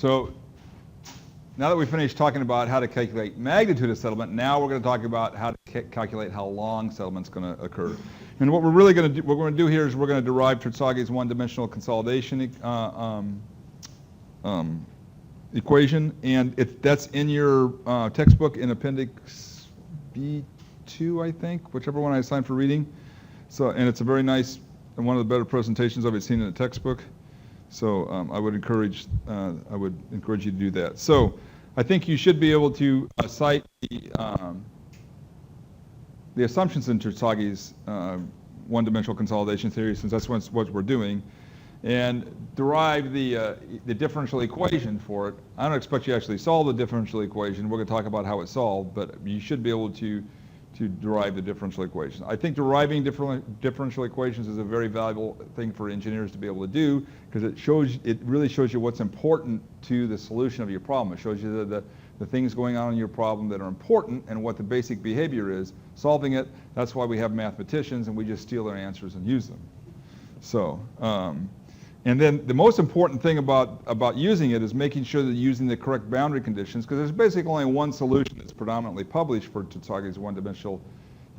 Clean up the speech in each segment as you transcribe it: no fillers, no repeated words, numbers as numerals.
So now that we finished talking about how to calculate magnitude of settlement, now we're going to talk about how to calculate how long settlement's going to occur. And what we're really going to do, what we're going to do here is we're going to derive Terzaghi's one-dimensional consolidation equation, and that's in your textbook in Appendix B2, I think, whichever one I assigned for reading. So, and it's a very nice and one of the better presentations I've seen in a textbook. So I would encourage you to do that. So I think you should be able to cite the assumptions in Terzaghi's one-dimensional consolidation theory, since that's what we're doing, and derive the differential equation for it. I don't expect you to actually solve the differential equation. We're going to talk about how it's solved, but you should be able to derive the differential equation. I think deriving differential equations is a very valuable thing for engineers to be able to do, because it really shows you what's important to the solution of your problem. It shows you the things going on in your problem that are important and what the basic behavior is. Solving it, that's why we have mathematicians, and we just steal their answers and use them. So, and then the most important thing about using it is making sure that you're using the correct boundary conditions, because there's basically only one solution that's predominantly published for Terzaghi's one-dimensional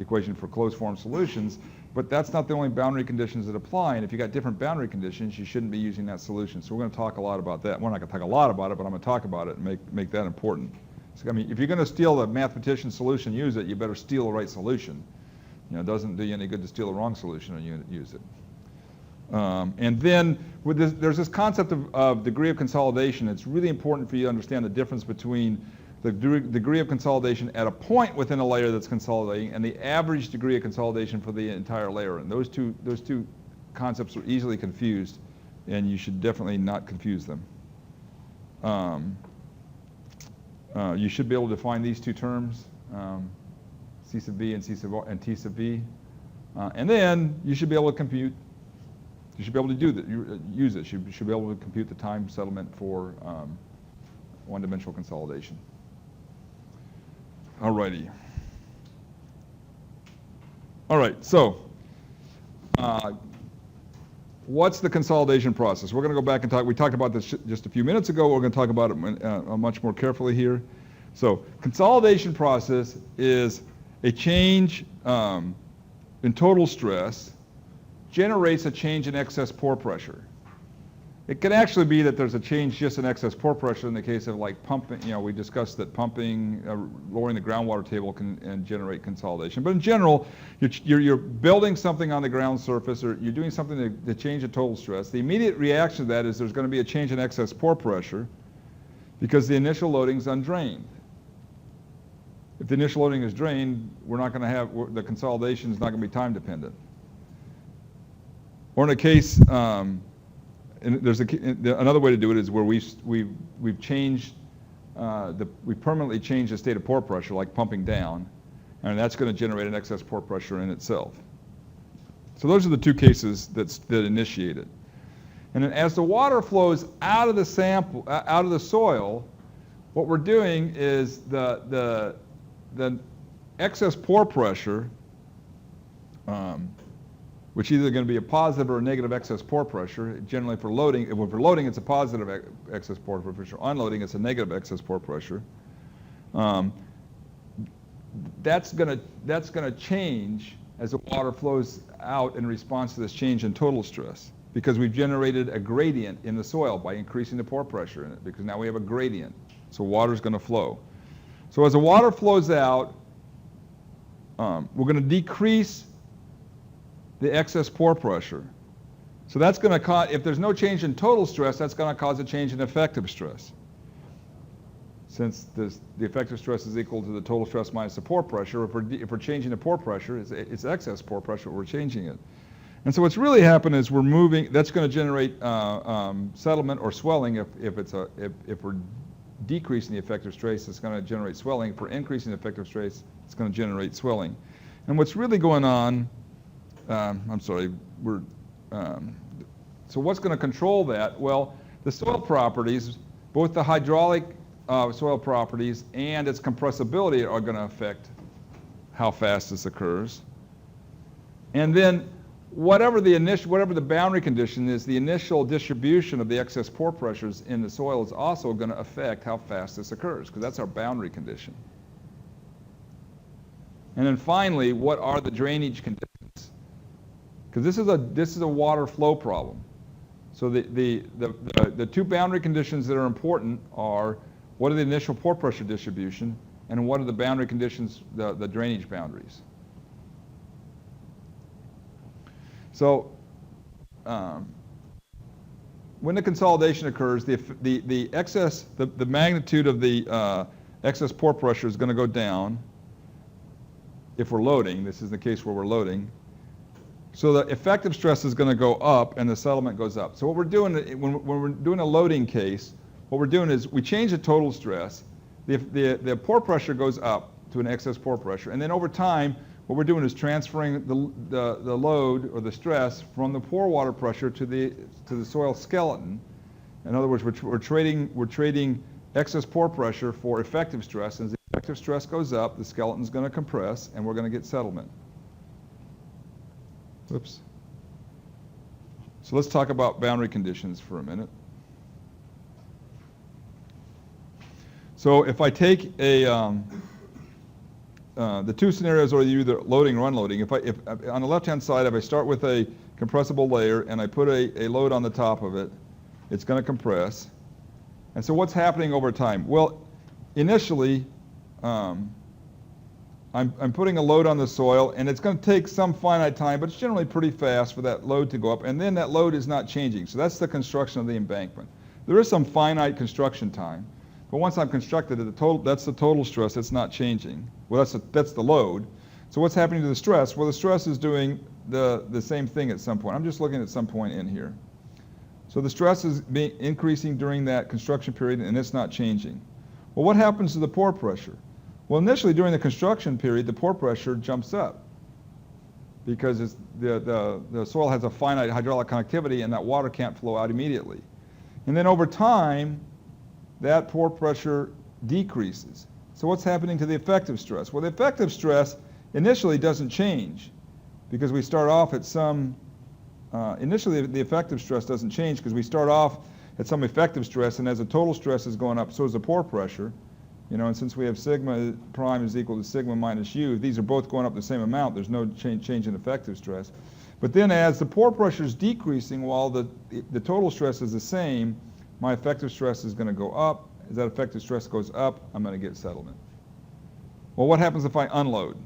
equation for closed-form solutions, but that's not the only boundary conditions that apply, and if you've got different boundary conditions, you shouldn't be using that solution. So we're going to talk a lot about that. We're not going to talk a lot about it, but I'm going to talk about it and make that important. So, I mean, if you're going to steal the mathematician's solution, use it, you better steal the right solution. You know, it doesn't do you any good to steal the wrong solution and use it. And then with this, there's this concept of degree of consolidation. It's really important for you to understand the difference between the degree of consolidation at a point within a layer that's consolidating and the average degree of consolidation for the entire layer. And those two concepts are easily confused, and you should definitely not confuse them. You should be able to define these two terms, C sub v and T sub v. And then you should be able to compute. You should be able to do that. Use it. You should be able to compute the time settlement for one-dimensional consolidation. Alrighty. All right. So, what's the consolidation process? We're going to go back and talk. We talked about this just a few minutes ago. We're going to talk about it much more carefully here. So, consolidation process is a change in total stress generates a change in excess pore pressure. It can actually be that there's a change just in excess pore pressure in the case of like pumping. You know, we discussed that pumping, lowering the groundwater table can generate consolidation. But in general, you're building something on the ground surface, or you're doing something to change the total stress. The immediate reaction to that is there's going to be a change in excess pore pressure because the initial loading is undrained. If the initial loading is drained, we're not going to have, the consolidation is not going to be time dependent. Or in a case, and there's another way to do it is where we've changed, we permanently changed the state of pore pressure, like pumping down, and that's going to generate an excess pore pressure in itself. So those are the two cases that initiate it. And then as the water flows out of the sample, out of the soil, what we're doing is the excess pore pressure, which is either going to be a positive or a negative excess pore pressure. Generally for loading, if we're loading, it's a positive excess pore pressure. Unloading, it's a negative excess pore pressure. That's going to change as the water flows out in response to this change in total stress, because we've generated a gradient in the soil by increasing the pore pressure in it, because now we have a gradient. So water's going to flow. So as the water flows out, we're going to decrease the excess pore pressure. So that's going to cause, if there's no change in total stress, that's going to cause a change in effective stress. Since the effective stress is equal to the total stress minus the pore pressure, if we're changing the pore pressure, it's excess pore pressure, we're changing it. And so what's really happened is we're moving, that's going to generate settlement or swelling. If we're decreasing the effective stress, it's going to generate swelling. If we're increasing the effective stress, it's going to generate swelling. And what's really going on, so what's going to control that? Well, the soil properties, both the hydraulic soil properties and its compressibility are going to affect how fast this occurs. And then whatever the boundary condition is, the initial distribution of the excess pore pressures in the soil is also going to affect how fast this occurs, because that's our boundary condition. And then finally, what are the drainage conditions? Because this is a water flow problem. So the two boundary conditions that are important are what are the initial pore pressure distribution, and what are the boundary conditions, the drainage boundaries. So when the consolidation occurs, the excess, the magnitude of the excess pore pressure is going to go down if we're loading. This is the case where we're loading. So the effective stress is going to go up and the settlement goes up. So what we're doing when we're doing a loading case, what we're doing is we change the total stress. The pore pressure goes up to an excess pore pressure, and then over time, what we're doing is transferring the load or the stress from the pore water pressure to the soil skeleton. In other words, we're trading excess pore pressure for effective stress. And as the effective stress goes up, the skeleton's going to compress, and we're going to get settlement. Whoops. So let's talk about boundary conditions for a minute. So if I take the two scenarios are either loading or unloading. If on the left-hand side, if I start with a compressible layer and I put a load on the top of it, it's going to compress. And so what's happening over time? Well, initially, I'm putting a load on the soil, and it's going to take some finite time, but it's generally pretty fast for that load to go up, and then that load is not changing. So that's the construction of the embankment. There is some finite construction time, but once I've constructed it, that's the total stress. It's not changing. Well, that's the load. So what's happening to the stress? Well, the stress is doing the same thing at some point. I'm just looking at some point in here. So the stress is increasing during that construction period, and it's not changing. Well, what happens to the pore pressure? Well, initially during the construction period, the pore pressure jumps up because the soil has a finite hydraulic conductivity, and that water can't flow out immediately. And then over time, that pore pressure decreases. So what's happening to the effective stress? Well, the effective stress initially doesn't change because we start off at some, initially the effective stress doesn't change because we start off at some effective stress, and as the total stress is going up, so is the pore pressure. You know, and since we have sigma prime is equal to sigma minus u, these are both going up the same amount. There's no change in effective stress. But then as the pore pressure is decreasing while the total stress is the same, my effective stress is going to go up. As that effective stress goes up, I'm going to get settlement. Well, what happens if I unload?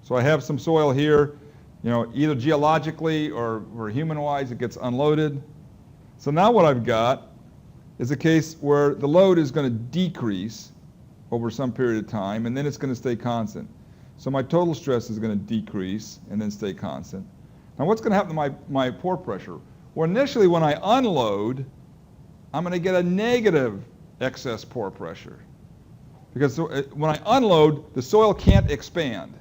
So I have some soil here, you know, either geologically or human-wise, it gets unloaded. So now what I've got is a case where the load is going to decrease over some period of time, and then it's going to stay constant. So my total stress is going to decrease and then stay constant. Now what's going to happen to my pore pressure? Well, initially when I unload, I'm going to get a negative excess pore pressure. Because when I unload, the soil can't expand.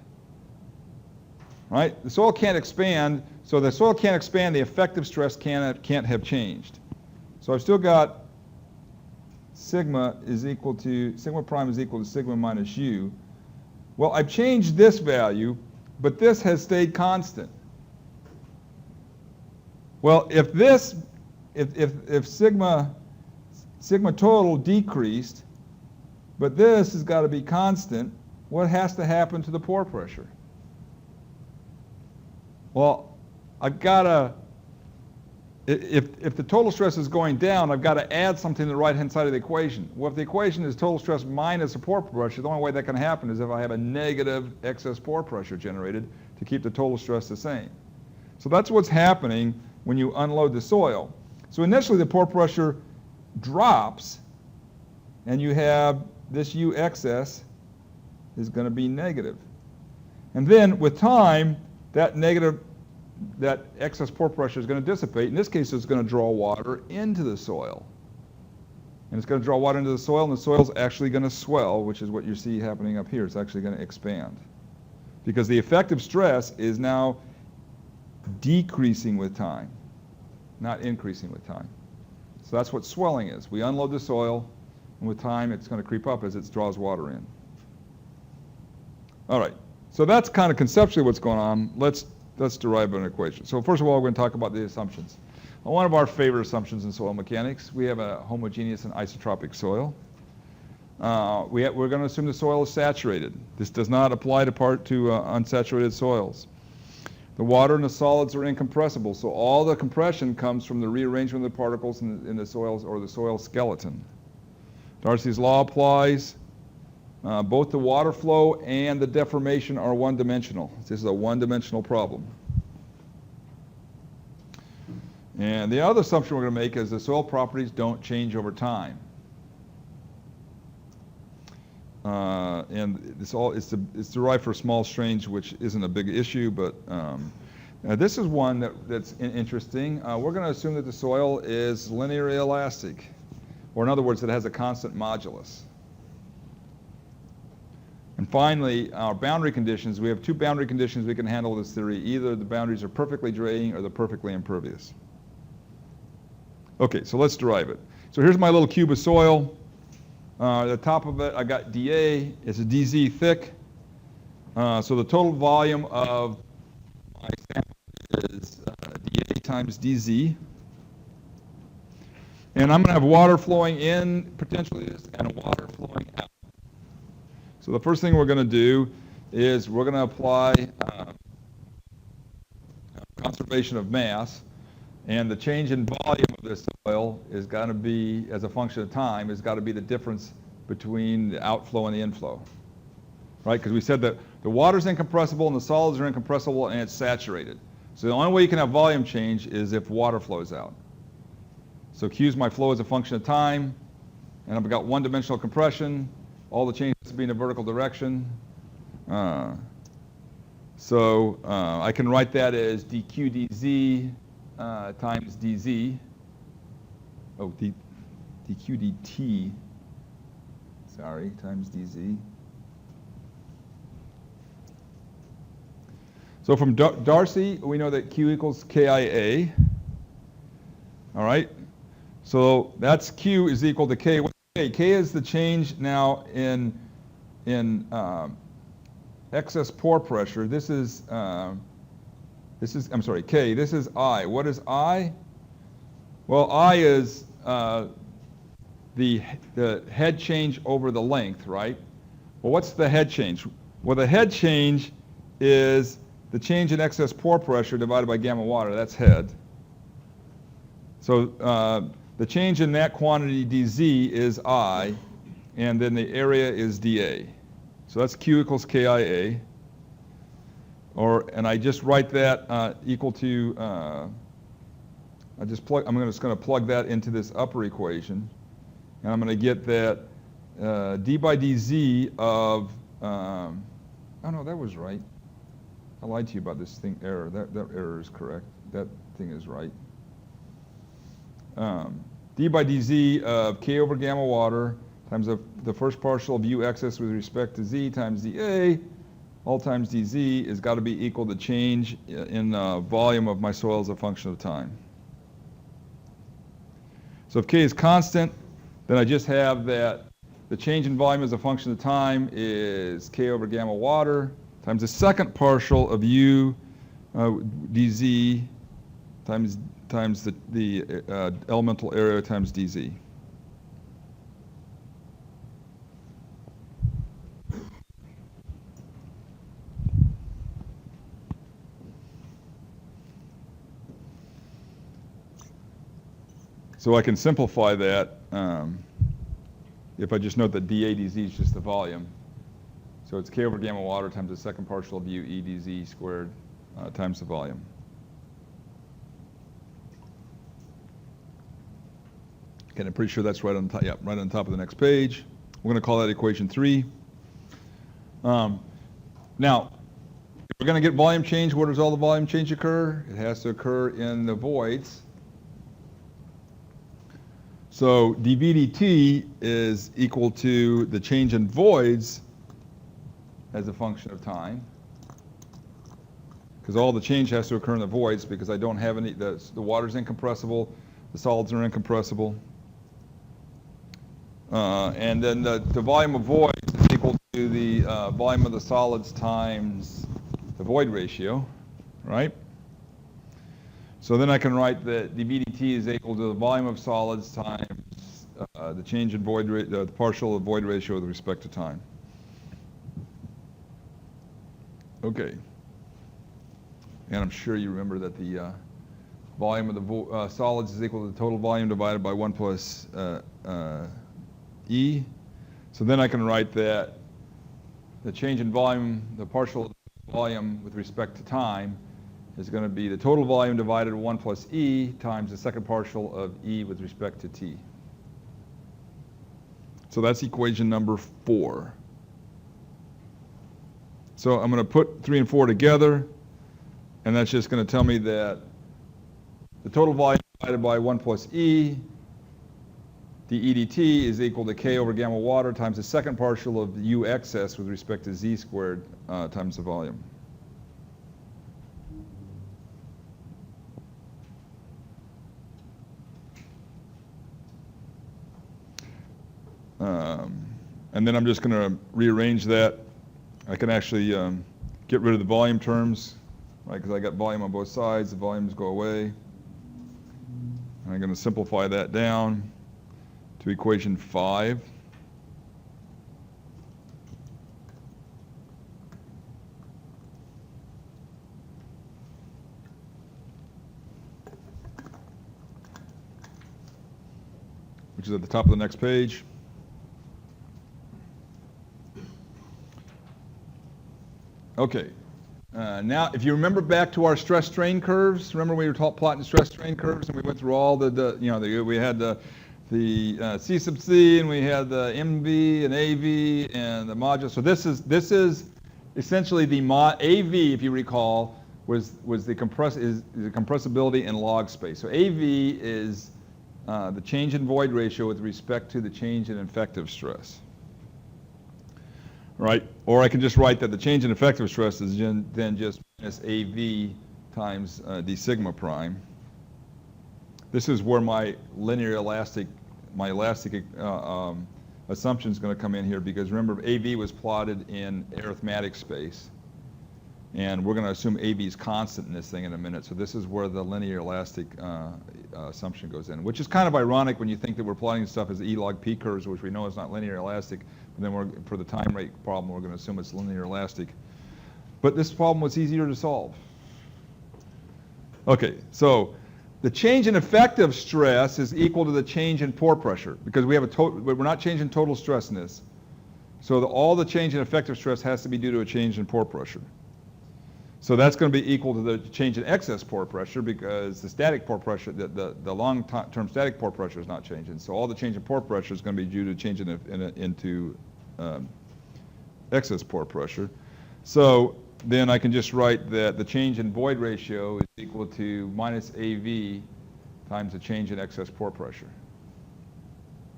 Right? The soil can't expand, so the soil can't expand, the effective stress can't have changed. So I've still got sigma prime is equal to sigma minus u. Well, I've changed this value, but this has stayed constant. Well, if sigma total decreased, but this has got to be constant, what has to happen to the pore pressure? Well, I've got to, if the total stress is going down, I've got to add something to the right-hand side of the equation. Well, if the equation is total stress minus the pore pressure, the only way that can happen is if I have a negative excess pore pressure generated to keep the total stress the same. So that's what's happening when you unload the soil. So initially the pore pressure drops, and you have this U excess is going to be negative. And then with time, that excess pore pressure is going to dissipate. In this case, it's going to draw water into the soil. And it's going to draw water into the soil, and the soil's actually going to swell, which is what you see happening up here. It's actually going to expand. Because the effective stress is now decreasing with time, not increasing with time. So that's what swelling is. We unload the soil, and with time, it's going to creep up as it draws water in. All right. So that's kind of conceptually what's going on. Let's let's derive an equation. So first of all, we're going to talk about the assumptions. One of our favorite assumptions in soil mechanics, we have a homogeneous and isotropic soil. We're going to assume the soil is saturated. This does not apply to unsaturated soils. The water and the solids are incompressible, so all the compression comes from the rearrangement of the particles in the soils or the soil skeleton. Darcy's law applies. Both the water flow and the deformation are one-dimensional. This is a one-dimensional problem. And the other assumption we're going to make is the soil properties don't change over time. And it's derived for small strains, which isn't a big issue, but this is one that's interesting. We're going to assume that the soil is linearly elastic, or in other words, it has a constant modulus. And finally, our boundary conditions. We have two boundary conditions we can handle this theory. Either the boundaries are perfectly draining or they're perfectly impervious. Okay, so let's derive it. So here's my little cube of soil. The top of it, I got dA. It's a dz thick. So the total volume of my sample is dA times dz. And I'm going to have water flowing in, potentially this, and water flowing out. So the first thing we're going to do is we're going to apply conservation of mass. And the change in volume of this soil is going to be, as a function of time, is got to be the difference between the outflow and the inflow, right? Because we said that the water's incompressible and the solids are incompressible and it's saturated. So the only way you can have volume change is if water flows out. So Q is my flow as a function of time, and I've got one-dimensional compression. All the change has to be in a vertical direction. So I can write that as dq dz times dz, dq dt, times dz. So from Darcy, we know that Q equals KIA. All right, so that's Q is equal to K. What's K? K is the change now in excess pore pressure. This is I'm sorry, K. This is I. What is I? Well, I is the head change over the length, right? Well, what's the head change? Well, the head change is the change in excess pore pressure divided by gamma water. That's head. So the change in that quantity dz is I, and then the area is dA. So that's Q equals KIA. And I just write that equal to, I'm just going to plug that into this upper equation, and I'm going to get that d by dz of, oh no, that was right. I lied to you about this thing error. That error is correct. That thing is right. D by dz of K over gamma water times the first partial of U excess with respect to Z times dA, all times dz has got to be equal to change in volume of my soil as a function of time. So if K is constant, then I just have that the change in volume as a function of time is K over gamma water times the second partial of U dz times the elemental area times dz. So I can simplify that if I just note that dA dz is just the volume. So it's K over gamma water times the second partial of U E dz squared times the volume. Okay, I'm pretty sure that's right on top. Yeah, right on top of the next page. We're going to call that equation 3. Now, if we're going to get volume change, where does all the volume change occur? It has to occur in the voids. So dV dt is equal to the change in voids as a function of time, because all the change has to occur in the voids because I don't have any, the water's incompressible, the solids are incompressible. And then the volume of voids is equal to the volume of the solids times the void ratio, right? So then I can write that the VDT is equal to the volume of solids times the change in void rate, the partial void ratio with respect to time. Okay. And I'm sure you remember that the volume of the solids is equal to the total volume divided by 1 plus E. So then I can write that the change in volume, the partial volume with respect to time, is going to be the total volume divided by 1 plus E times the second partial of E with respect to T. So that's equation number 4. So I'm going to put 3 and 4 together, and that's just going to tell me that the total volume divided by 1 plus E, the EDT, is equal to K over gamma water times the second partial of U excess with respect to Z squared times the volume. And then I'm just going to rearrange that. I can actually get rid of the volume terms, right? Because I got volume on both sides. The volumes go away. And I'm going to simplify that down to equation 5. Which is at the top of the next page. Okay. Now, if you remember back to our stress strain curves, remember we were plotting stress strain curves, and we went through all we had the C sub C, and we had the MV and AV and the modulus. So this is essentially the AV, if you recall, was the compressibility in log space. So AV is the change in void ratio with respect to the change in effective stress. Right? Or I can just write that the change in effective stress is then just minus AV times d sigma prime. This is where my linear elastic assumption is going to come in here, because remember AV was plotted in arithmetic space, and we're going to assume AV is constant in this thing in a minute. So this is where the linear elastic assumption goes in, which is kind of ironic when you think that we're plotting stuff as E log P curves, which we know is not linear elastic. And then for the time rate problem, we're going to assume it's linear elastic. But this problem was easier to solve. Okay, so the change in effective stress is equal to the change in pore pressure, because we have we're not changing total stress in this. So all the change in effective stress has to be due to a change in pore pressure. So that's going to be equal to the change in excess pore pressure, because the static pore pressure, the long-term static pore pressure is not changing. So all the change in pore pressure is going to be due to change into excess pore pressure. So then I can just write that the change in void ratio is equal to minus AV times the change in excess pore pressure.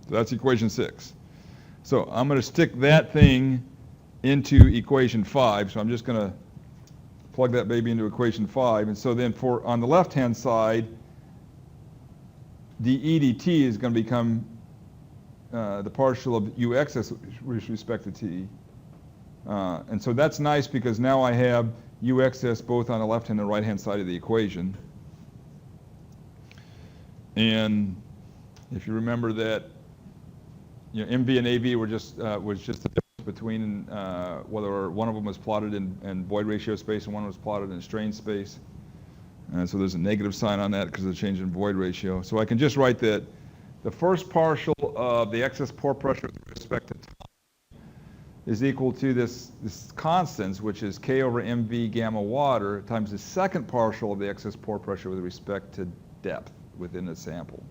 So that's equation 6. So I'm going to stick that thing into equation 5. So I'm just going to plug that baby into equation 5. And so then on the left-hand side, the EDT is going to become the partial of U excess with respect to T. And so that's nice, because now I have U excess both on the left-hand and the right-hand side of the equation. And if you remember that, MV and AV was just the difference between whether one of them was plotted in void ratio space and one was plotted in strain space. And so there's a negative sign on that because of the change in void ratio. So I can just write that the first partial of the excess pore pressure with respect to time is equal to this constant, which is K over MV gamma water, times the second partial of the excess pore pressure with respect to depth within the sample.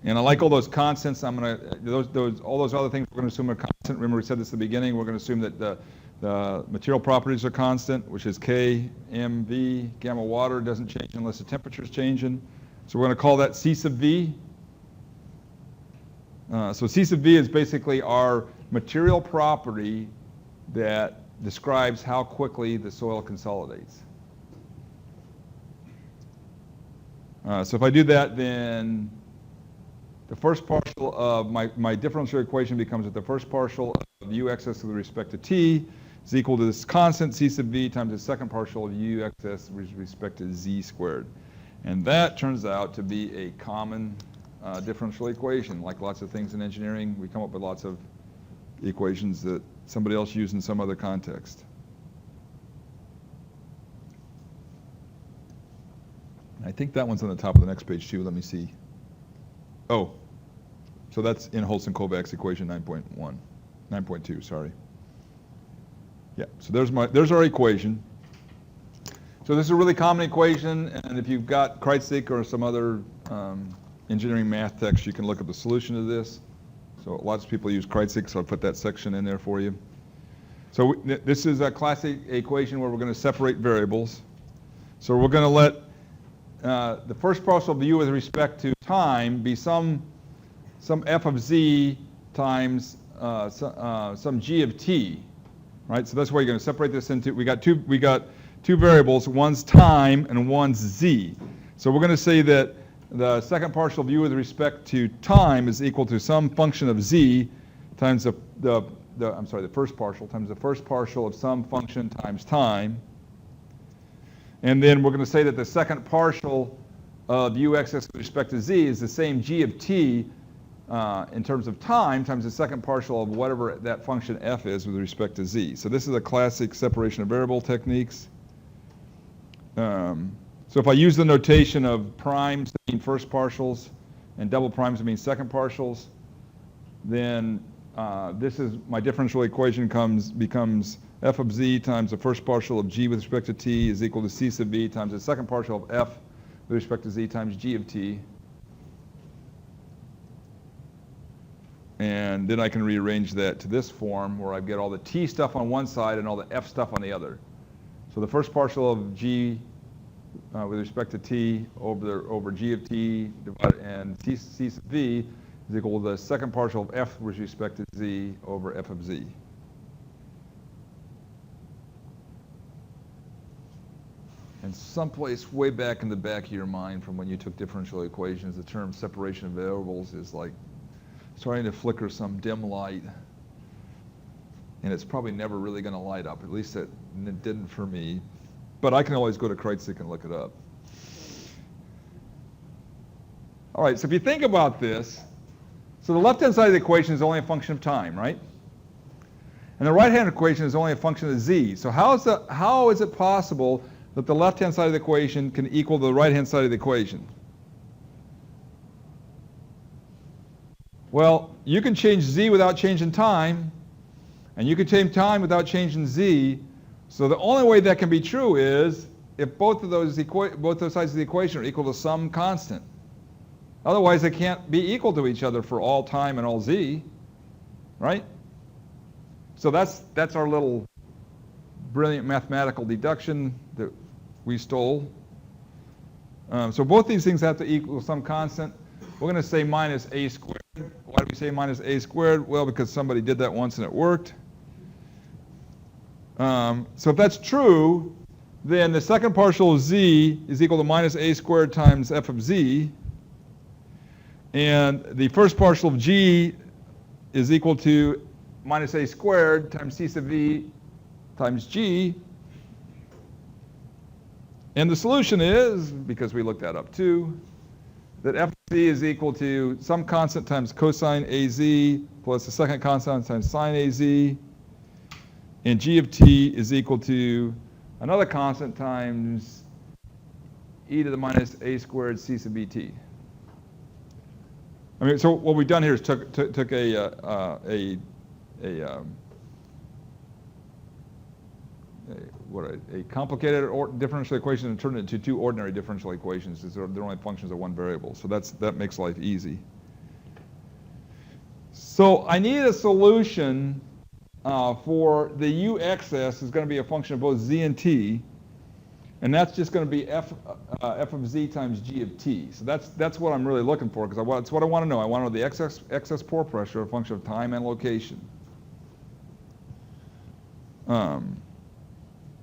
And I like all those constants. I'm going to all those other things we're going to assume are constant. Remember, we said this at the beginning. We're going to assume that the material properties are constant, which is K, M, V. Gamma water doesn't change unless the temperature is changing. So we're going to call that C sub V. So C sub V is basically our material property that describes how quickly the soil consolidates. So if I do that, then the first partial of my differential equation becomes that the first partial of U excess with respect to T is equal to this constant C sub v times the second partial of u excess with respect to z squared. And that turns out to be a common differential equation. Like lots of things in engineering, we come up with lots of equations that somebody else used in some other context. I think that one's on the top of the next page too. Let me see. Oh, so that's in Holson-Kovacs equation 9.2, sorry. Yeah, so there's our equation. So this is a really common equation, and if you've got Kreutzig or some other engineering math text, you can look at the solution to this. So lots of people use Kreutzig, so I'll put that section in there for you. So this is a classic equation where we're going to separate variables. So we're going to let the first partial of u with respect to time be some f of z times some g of t, right? So that's why you're going to separate this into. We got two variables. One's time and one's z. So we're going to say that the second partial of u with respect to time is equal to some function of z times the first partial times the first partial of some function times time. And then we're going to say that the second partial of u excess with respect to z is the same g of t in terms of time times the second partial of whatever that function f is with respect to z. So this is a classic separation of variable techniques. So if I use the notation of primes to mean first partials and double primes to mean second partials, then this is my differential equation becomes f of z times the first partial of g with respect to t is equal to c sub v times the second partial of f with respect to z times g of t. And then I can rearrange that to this form where I get all the t stuff on one side and all the f stuff on the other. So the first partial of g with respect to t over g of t divided and c sub v is equal to the second partial of f with respect to z over f of z. And someplace way back in the back of your mind from when you took differential equations, the term separation of variables is like starting to flicker some dim light. And it's probably never really going to light up. At least it didn't for me. But I can always go to Kreutzig and look it up. All right, so if you think about this, so the left-hand side of the equation is only a function of time, right? And the right-hand equation is only a function of z. So how is it possible that the left-hand side of the equation can equal the right-hand side of the equation? Well, you can change z without changing time, and you can change time without changing z. So the only way that can be true is if both those sides of the equation are equal to some constant. Otherwise, they can't be equal to each other for all time and all z, right? So that's our little brilliant mathematical deduction that we stole. So both these things have to equal some constant. We're going to say minus a squared. Why do we say minus a squared? Well, because somebody did that once and it worked. So if that's true, then the second partial of z is equal to minus a squared times f of z. And the first partial of g is equal to minus a squared times c sub v times g. And the solution is, because we looked that up too, that f of z is equal to some constant times cosine az plus the second constant times sine az. And g of t is equal to another constant times e to the minus a squared c sub bt. I mean, so what we've done here is took a complicated differential equation and turned it into two ordinary differential equations. They're only functions of one variable, so that makes life easy. So I need a solution for the u excess is going to be a function of both z and t, and that's just going to be f of z times g of t. So that's what I'm really looking for, because that's what I want to know. I want to know the excess pore pressure, a function of time and location.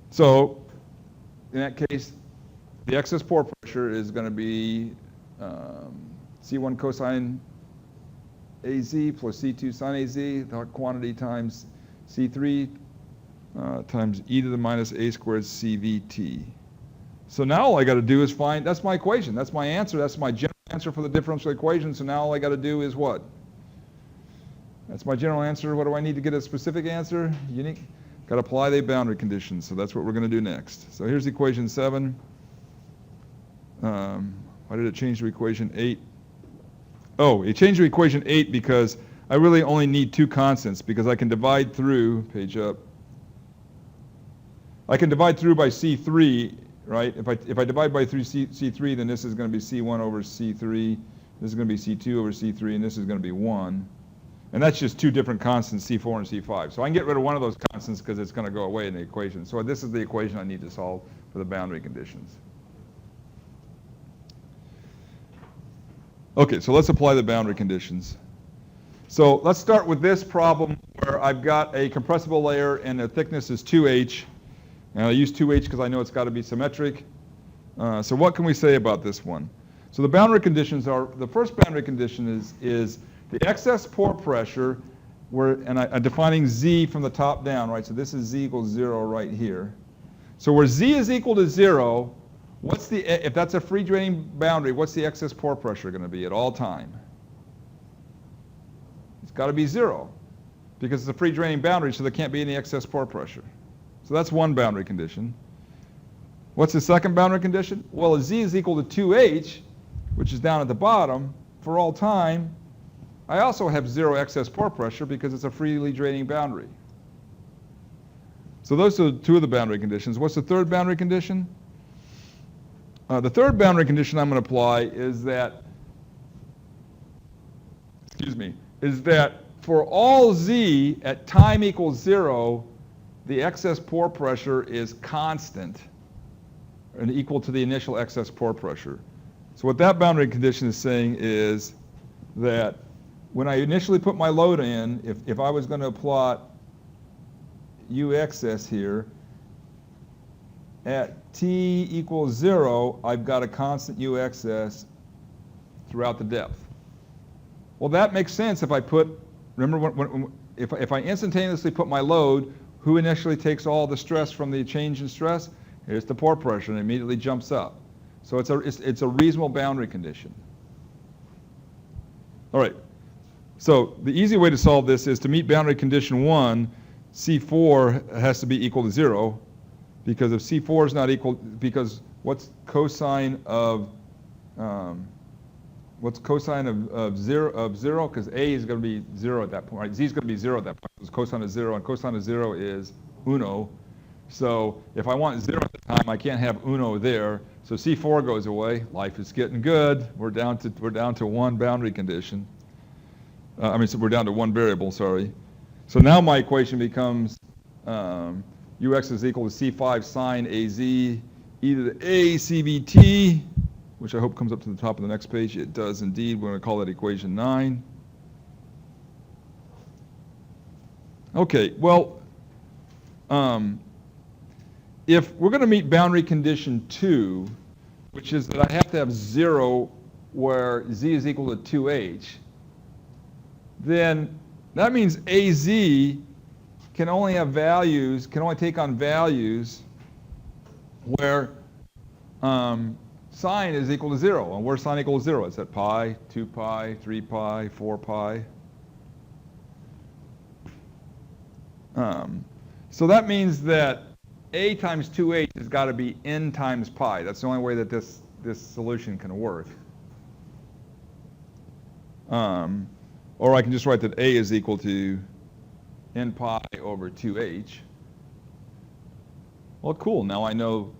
So in that case, the excess pore pressure is going to be C1 cosine AZ plus C2 sine AZ, the quantity times C3 times e to the minus a squared CVT. So now all I got to do is find, that's my equation, that's my answer, that's my general answer for the differential equation, so now all I got to do is what? That's my general answer. What do I need to get a specific answer? Unique. Got to apply the boundary conditions, so that's what we're going to do next. So here's equation 7. Why did it change to equation 8? Oh, it changed to equation 8 because I really only need two constants, because I can divide through, page up, I can divide through by C3, right? If I divide by C3, then this is going to be C1 over C3, this is going to be C2 over C3, and this is going to be 1. And that's just two different constants, C4 and C5. So I can get rid of one of those constants because it's going to go away in the equation. So this is the equation I need to solve for the boundary conditions. Okay, so let's apply the boundary conditions. So let's start with this problem where I've got a compressible layer and the thickness is 2H. And I use 2H because I know it's got to be symmetric. So what can we say about this one? So the boundary conditions are, the first boundary condition is the excess pore pressure, and I'm defining Z from the top down, right? So this is Z equals 0 right here. So where Z is equal to 0, if that's a free draining boundary, what's the excess pore pressure going to be at all time? It's got to be 0, because it's a free draining boundary, so there can't be any excess pore pressure. So that's one boundary condition. What's the second boundary condition? Well, if Z is equal to 2H, which is down at the bottom, for all time, I also have 0 excess pore pressure because it's a freely draining boundary. So those are two of the boundary conditions. What's the third boundary condition? The third boundary condition I'm going to apply is that, is that for all Z at time equals 0, the excess pore pressure is constant and equal to the initial excess pore pressure. So what that boundary condition is saying is that when I initially put my load in, if I was going to plot U excess here, at t equals 0, I've got a constant U excess throughout the depth. Well, that makes sense if I put, remember, if I instantaneously put my load, who initially takes all the stress from the change in stress? Here's the pore pressure, and it immediately jumps up. So it's a reasonable boundary condition. All right. So the easy way to solve this is to meet boundary condition 1, C4 has to be equal to 0, because if C4 is not equal, because what's cosine of zero? Because A is going to be 0 at that point, right? Z is going to be 0 at that point. Because cosine of 0, and cosine of 0 is uno. So if I want 0 at the time, I can't have uno there. So C4 goes away. Life is getting good. We're down to one boundary condition. So we're down to one variable, sorry. So now my equation becomes Ux is equal to C5 sine AZ e to the A CVT, which I hope comes up to the top of the next page. It does indeed. We're going to call that equation 9. Okay, well, if we're going to meet boundary condition 2, which is that I have to have 0 where Z is equal to 2H, then that means AZ can only take on values where sine is equal to 0. And where's sine equal to 0? It's at pi, 2 pi, 3 pi, 4 pi. So that means that A times 2H has got to be n times pi. That's the only way that this solution can work. Or I can just write that A is equal to n pi over 2H. Well, cool. Now I know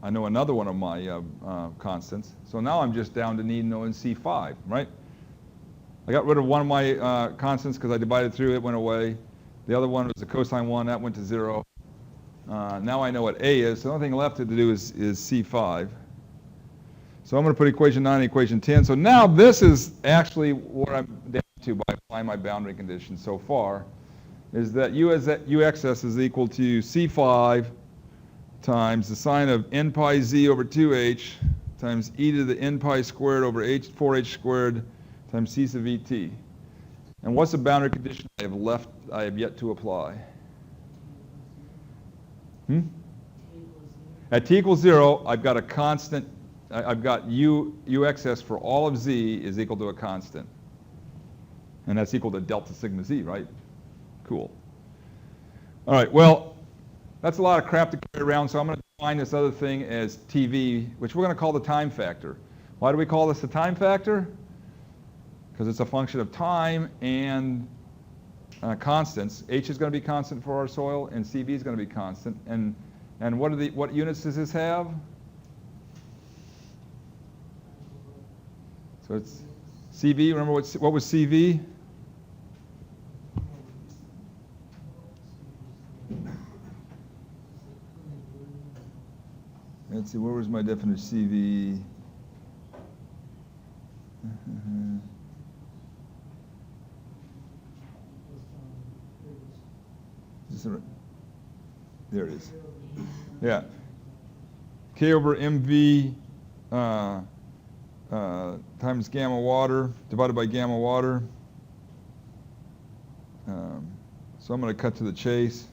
another one of my constants. So now I'm just down to needing knowing C5, right? I got rid of one of my constants because I divided through, it went away. The other one was the cosine 1, that went to 0. Now I know what A is, so the only thing left to do is C5. So I'm going to put equation 9 and equation 10. So now this is actually what I'm down to by applying my boundary conditions so far, is that Uxs is equal to C5 times the sine of n pi z over 2h times e to the n pi squared over 4h squared times c sub vt. And what's the boundary condition I have yet to apply? At t equals 0, I've got a constant. I've got uxs for all of z is equal to a constant. And that's equal to delta sigma z, right? Cool. All right, well, that's a lot of crap to carry around, so I'm going to define this other thing as TV, which we're going to call the time factor. Why do we call this the time factor? Because it's a function of time and constants. H is going to be constant for our soil, and CV is going to be constant. And what units does this have? So it's CV. Remember what was CV? Let's see, where was my definition of CV? There it is. Yeah. K over MV times gamma water divided by gamma water. So I'm going to cut to the chase.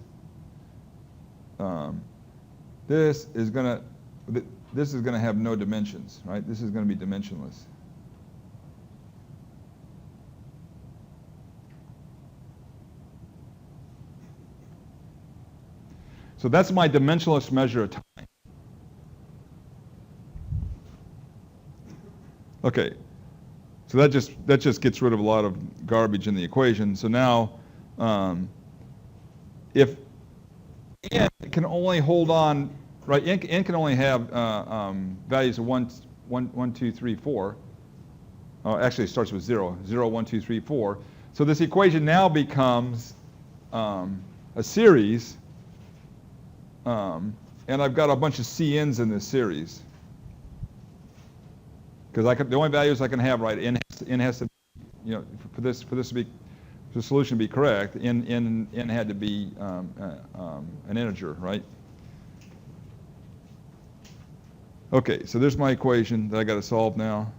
This is going to have no dimensions, right? This is going to be dimensionless. So that's my dimensionless measure of time. Okay, so that just gets rid of a lot of garbage in the equation. So now, if n can only hold on, right? N can only have values of 1, 2, 3, 4. Actually, it starts with 0. 0, 1, 2, 3, 4. So this equation now becomes a series. And I've got a bunch of CNs in this series. Because the only values I can have, right, n has to, for this to be, for the solution to be correct, n had to be an integer, right? Okay, so there's my equation that I got to solve now.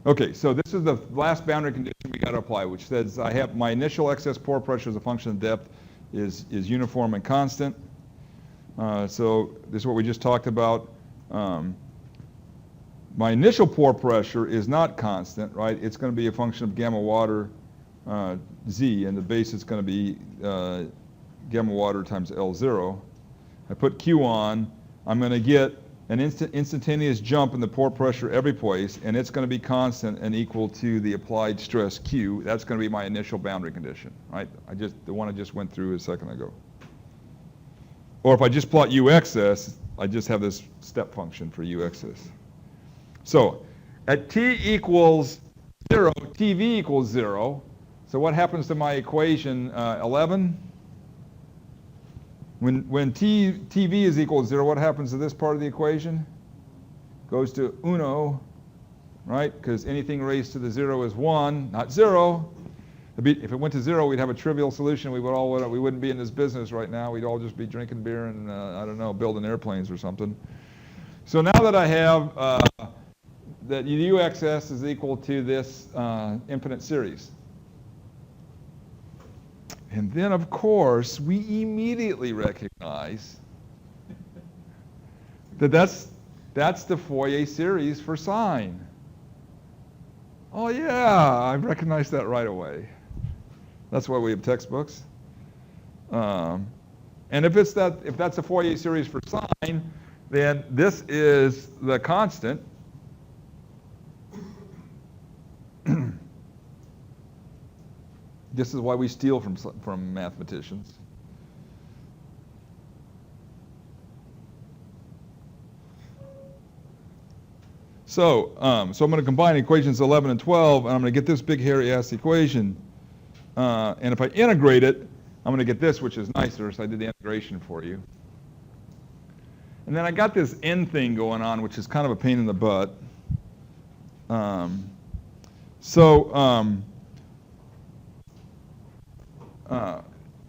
Okay, so this is the last boundary condition we got to apply, which says I have my initial excess pore pressure as a function of depth is uniform and constant. So this is what we just talked about. My initial pore pressure is not constant, right? It's going to be a function of gamma water Z, and the base is going to be gamma water times L0. I put Q on. I'm going to get an instantaneous jump in the pore pressure every place, and it's going to be constant and equal to the applied stress Q. That's going to be my initial boundary condition, right? The one I just went through a second ago. Or if I just plot UXS, I just have this step function for UXS. So at T equals 0, TV equals 0. So what happens to my equation 11? When TV is equal to 0, what happens to this part of the equation? Goes to uno, right? Because anything raised to the 0 is 1, not 0. If it went to 0, we'd have a trivial solution. We wouldn't be in this business right now. We'd all just be drinking beer and, I don't know, building airplanes or something. So now that I have that UXS is equal to this infinite series. And then, of course, we immediately recognize that that's the Fourier series for sine. Oh yeah, I recognize that right away. That's why we have textbooks. And if that's a Fourier series for sine, then this is the constant. This is why we steal from mathematicians. So I'm going to combine equations 11 and 12, and I'm going to get this big hairy ass equation. And if I integrate it, I'm going to get this, which is nicer, so I did the integration for you. And then I got this n thing going on, which is kind of a pain in the butt.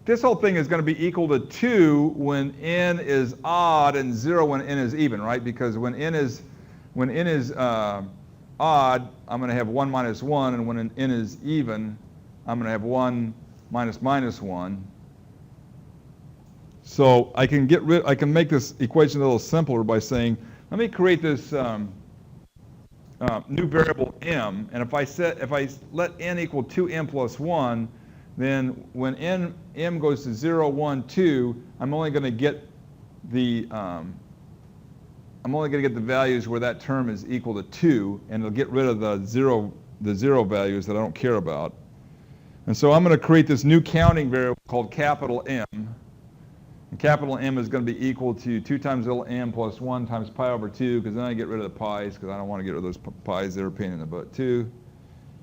This whole thing is going to be equal to 2 when n is odd and 0 when n is even, right? Because when n is odd, I'm going to have 1 minus 1, and when n is even, I'm going to have 1 minus minus 1. So I can make this equation a little simpler by saying, let me create this new variable m, and if I let n equal 2m plus 1, then when m goes to 0, 1, 2, I'm only going to get the values where that term is equal to 2, and it'll get rid of the zero values that I don't care about. And so I'm going to create this new counting variable called capital M. And capital M is going to be equal to 2 times little m plus 1 times pi over 2, because then I get rid of the pi's, because I don't want to get rid of those pi's. They're a pain in the butt too.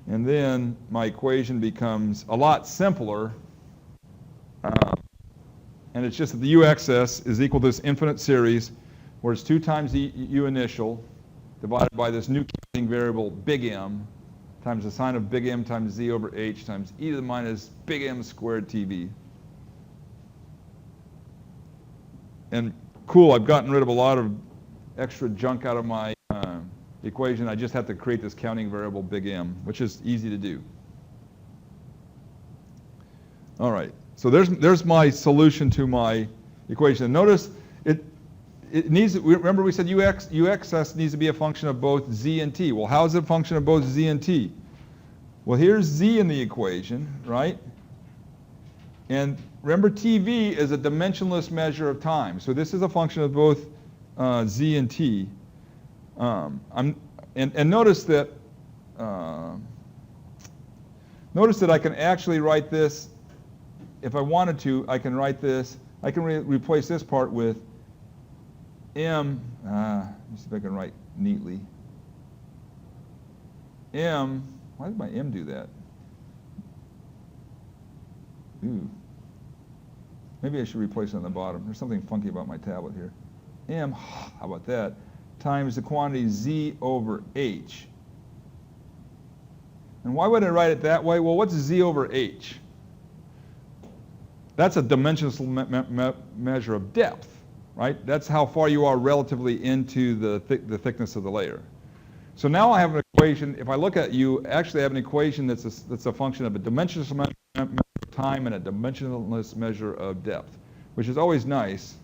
And then my equation becomes a lot simpler. And it's just that the u-excess is equal to this infinite series, where it's 2 times the u initial divided by this new counting variable big M times the sine of big M times z over h times e to the minus big M squared TV. And cool, I've gotten rid of a lot of extra junk out of my equation. I just have to create this counting variable big M, which is easy to do. All right, so there's my solution to my equation. And notice it needs, remember we said u-excess needs to be a function of both z and t. Well, how is it a function of both z and t? Well, here's z in the equation, right? And remember, TV is a dimensionless measure of time. So this is a function of both z and t. And notice that I can actually write this. If I wanted to, I can write this. I can replace this part with m. Let me see if I can write neatly. M. Why did my m do that? Ooh. Maybe I should replace it on the bottom. There's something funky about my tablet here. M, how about that, times the quantity z over h. And why would I write it that way? Well, what's z over h? That's a dimensionless measure of depth, right? That's how far you are relatively into the thickness of the layer. So now I have an equation. If I look at you, actually have an equation that's a function of a dimensionless measure of time and a dimensionless measure of depth, which is always nice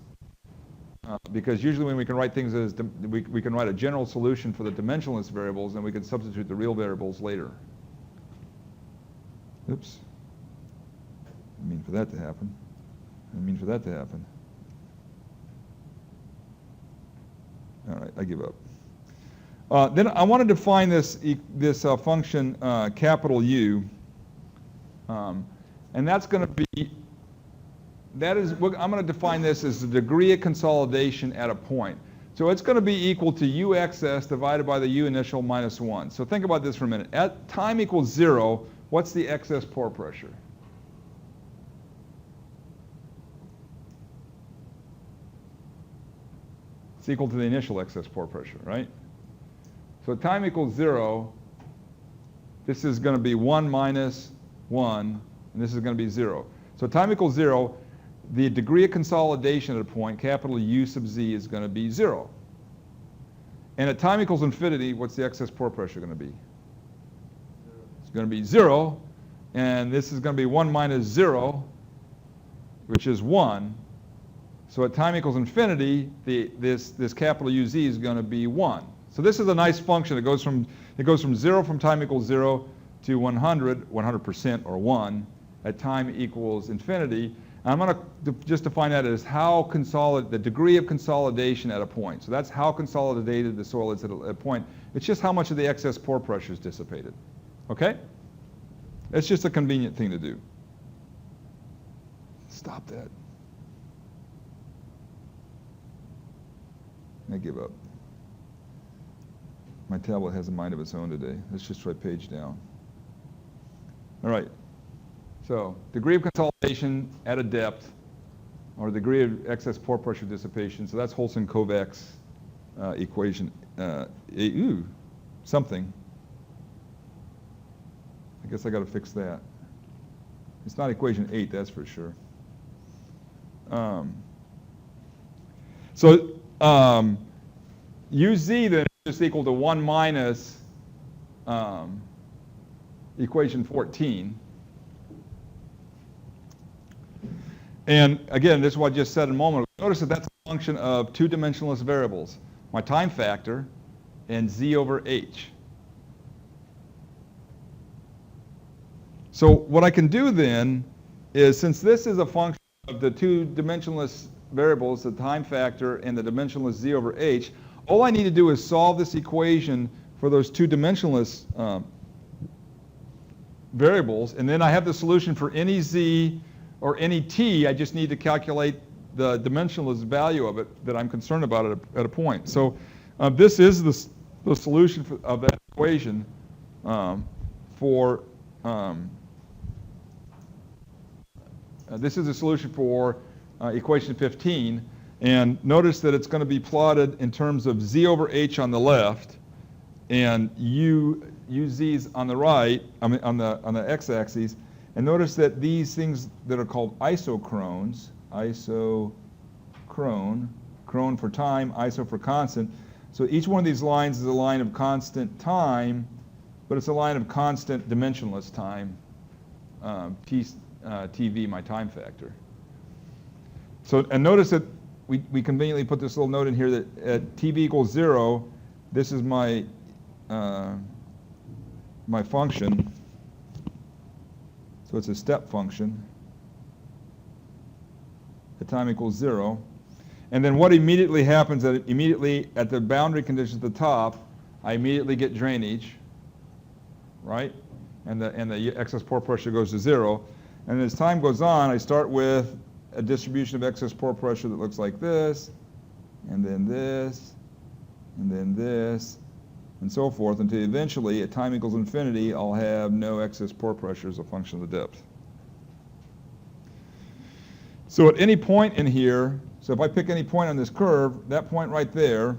because usually when we can write things as we can write a general solution for the dimensionless variables, and we can substitute the real variables later. Oops. I mean for that to happen. I mean for that to happen. All right, I give up. Then I want to define this function capital U, and that's going to be, I'm going to define this as the degree of consolidation at a point. So it's going to be equal to u-excess divided by the u initial minus 1. So think about this for a minute. At time equals 0, what's the excess pore pressure? It's equal to the initial excess pore pressure, right? So at time equals 0, this is going to be 1 minus 1, and this is going to be 0. So at time equals 0, the degree of consolidation at a point, capital U sub z, is going to be 0. And at time equals infinity, what's the excess pore pressure going to be? It's going to be 0, and this is going to be 1 minus 0, which is 1. So at time equals infinity, this capital UZ is going to be 1. So this is a nice function. It goes from 0 from time equals 0 to 100% or 1 at time equals infinity. And I'm going to just define that as the degree of consolidation at a point. So that's how consolidated the soil is at a point. It's just how much of the excess pore pressure is dissipated. Okay? It's just a convenient thing to do. Stop that. I give up. My tablet has a mind of its own today. Let's just try page down. All right. So degree of consolidation at a depth, or degree of excess pore pressure dissipation. So that's Holson-Kovacs equation. Something. I guess I got to fix that. It's not equation 8, that's for sure. UZ then is just equal to 1 minus equation 14. And again, this is what I just said a moment ago. Notice that that's a function of two dimensionless variables, my time factor and z over h. So what I can do then is, since this is a function of the two dimensionless variables, the time factor and the dimensionless z over h, all I need to do is solve this equation for those two dimensionless variables, and then I have the solution for any z or any t. I just need to calculate the dimensionless value of it that I'm concerned about at a point. So this is the solution of that equation this is a solution for equation 15. And notice that it's going to be plotted in terms of z over h on the left and uz's on the right, on the x-axis. And notice that these things that are called isochrones, chron for time, iso for constant. So each one of these lines is a line of constant time, but it's a line of constant dimensionless time, TV, my time factor. So, and notice that we conveniently put this little note in here that at TV equals 0, this is my my function. So it's a step function at time equals 0. And then what immediately happens at the boundary conditions at the top, I immediately get drainage, right? And the excess pore pressure goes to 0. And as time goes on, I start with a distribution of excess pore pressure that looks like this, and then this, and then this, and so forth, until eventually, at time equals infinity, I'll have no excess pore pressure as a function of the depth. So at any point in here, so if I pick any point on this curve, that point right there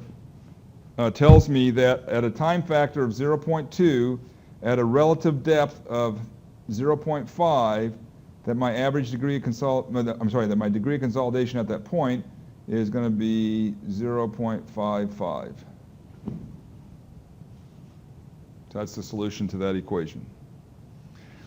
tells me that at a time factor of 0.2, at a relative depth of 0.5, that my average degree of that my degree of consolidation at that point is going to be 0.55. So that's the solution to that equation.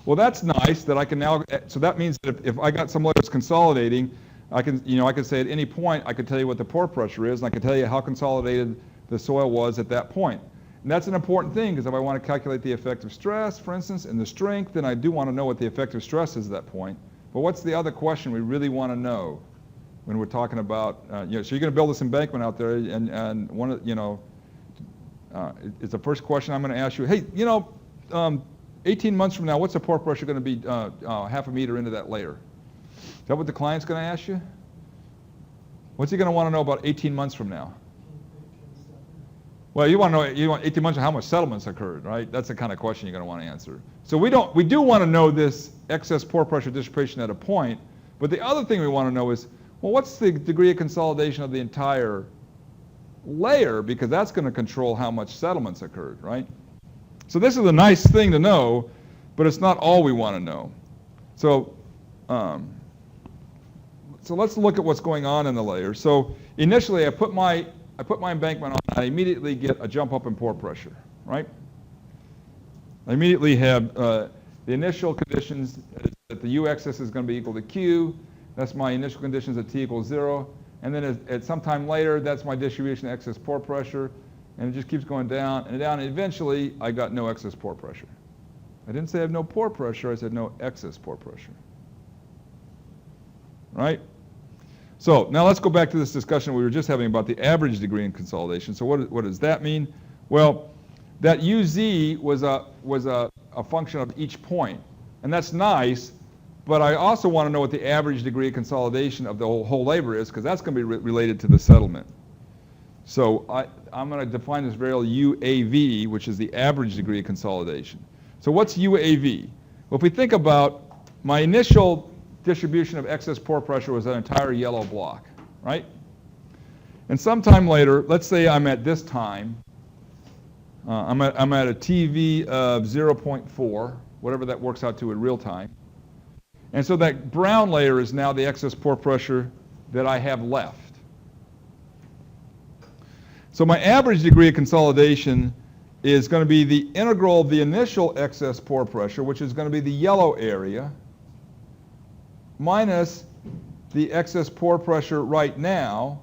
Well, that's nice that I can now, so that means that if I got some layers consolidating, I can say at any point, I could tell you what the pore pressure is, and I could tell you how consolidated the soil was at that point. And that's an important thing, because if I want to calculate the effective stress, for instance, and the strength, then I do want to know what the effective stress is at that point. But what's the other question we really want to know when we're talking about, so you're going to build this embankment out there, and one of, it's the first question I'm going to ask you. Hey, 18 months from now, what's the pore pressure going to be half a meter into that layer? Is that what the client's going to ask you? What's he going to want to know about 18 months from now? Well, you want 18 months of how much settlements occurred, right? That's the kind of question you're going to want to answer. So we do want to know this excess pore pressure dissipation at a point, but the other thing we want to know is, well, what's the degree of consolidation of the entire layer? Because that's going to control how much settlements occurred, right? So this is a nice thing to know, but it's not all we want to know. So, so let's look at what's going on in the layer. So initially, I put my embankment on, I immediately get a jump up in pore pressure, right? I immediately have the initial conditions that the U-axis is going to be equal to Q. That's my initial conditions at T equals 0. And then at some time later, that's my distribution of excess pore pressure. And it just keeps going down and down. And eventually, I got no excess pore pressure. I didn't say I have no pore pressure. I said no excess pore pressure. Right? So now let's go back to this discussion we were just having about the average degree in consolidation. So what does that mean? Well, that UZ was a function of each point. And that's nice, but I also want to know what the average degree of consolidation of the whole labor is, because that's going to be related to the settlement. So I'm going to define this variable UAV, which is the average degree of consolidation. So what's UAV? Well, if we think about my initial distribution of excess pore pressure was an entire yellow block, right? And sometime later, let's say I'm at this time, I'm at a TV of 0.4, whatever that works out to in real time. And so that brown layer is now the excess pore pressure that I have left. So my average degree of consolidation is going to be the integral of the initial excess pore pressure, which is going to be the yellow area, minus the excess pore pressure right now,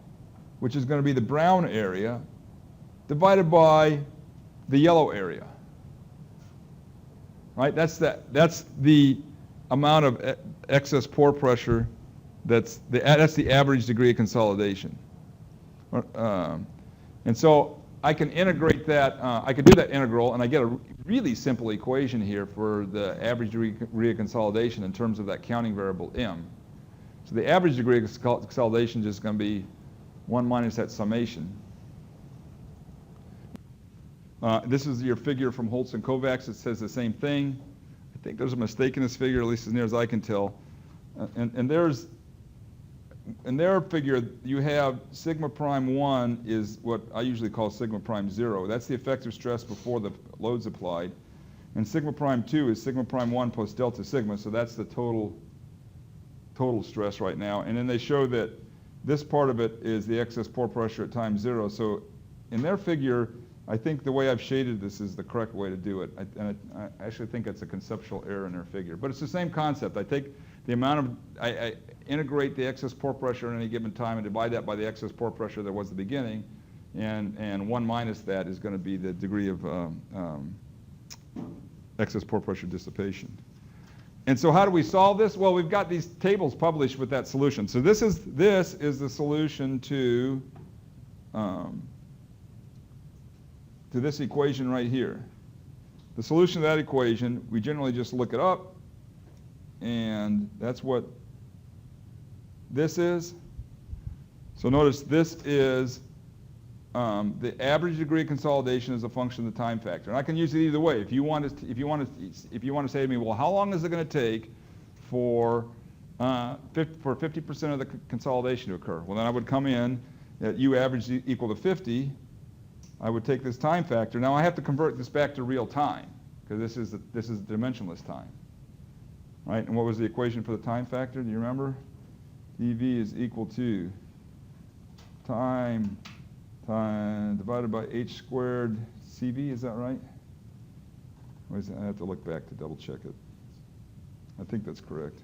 which is going to be the brown area, divided by the yellow area. Right? That's the amount of excess pore pressure. That's the average degree of consolidation. And so I can integrate that. I could do that integral, and I get a really simple equation here for the average degree of consolidation in terms of that counting variable m. So the average degree of consolidation is just going to be 1 minus that summation. This is your figure from Holtz and Kovacs. It says the same thing. I think there's a mistake in this figure, at least as near as I can tell. And there's, in their figure, you have sigma prime 1 is what I usually call sigma prime 0. That's the effective stress before the load's applied. And sigma prime 2 is sigma prime 1 plus delta sigma, so that's the total stress right now. And then they show that this part of it is the excess pore pressure at time 0. So in their figure, I think the way I've shaded this is the correct way to do it. I actually think it's a conceptual error in their figure. But it's the same concept. I take the amount of, I integrate the excess pore pressure at any given time and divide that by the excess pore pressure that was at the beginning. And 1 minus that is going to be the degree of excess pore pressure dissipation. And so how do we solve this? Well, we've got these tables published with that solution. So this is the solution to this equation right here. The solution to that equation, we generally just look it up, and that's what this is. So notice this is the average degree of consolidation as a function of the time factor. And I can use it either way. If you want to say to me, well, how long is it going to take for 50% of the consolidation to occur? Well, then I would come in at U average equal to 50. I would take this time factor. Now I have to convert this back to real time because this is dimensionless time, right? And what was the equation for the time factor? Do you remember? dV is equal to time divided by h squared CV. Is that right? Or is it? I have to look back to double check it. I think that's correct.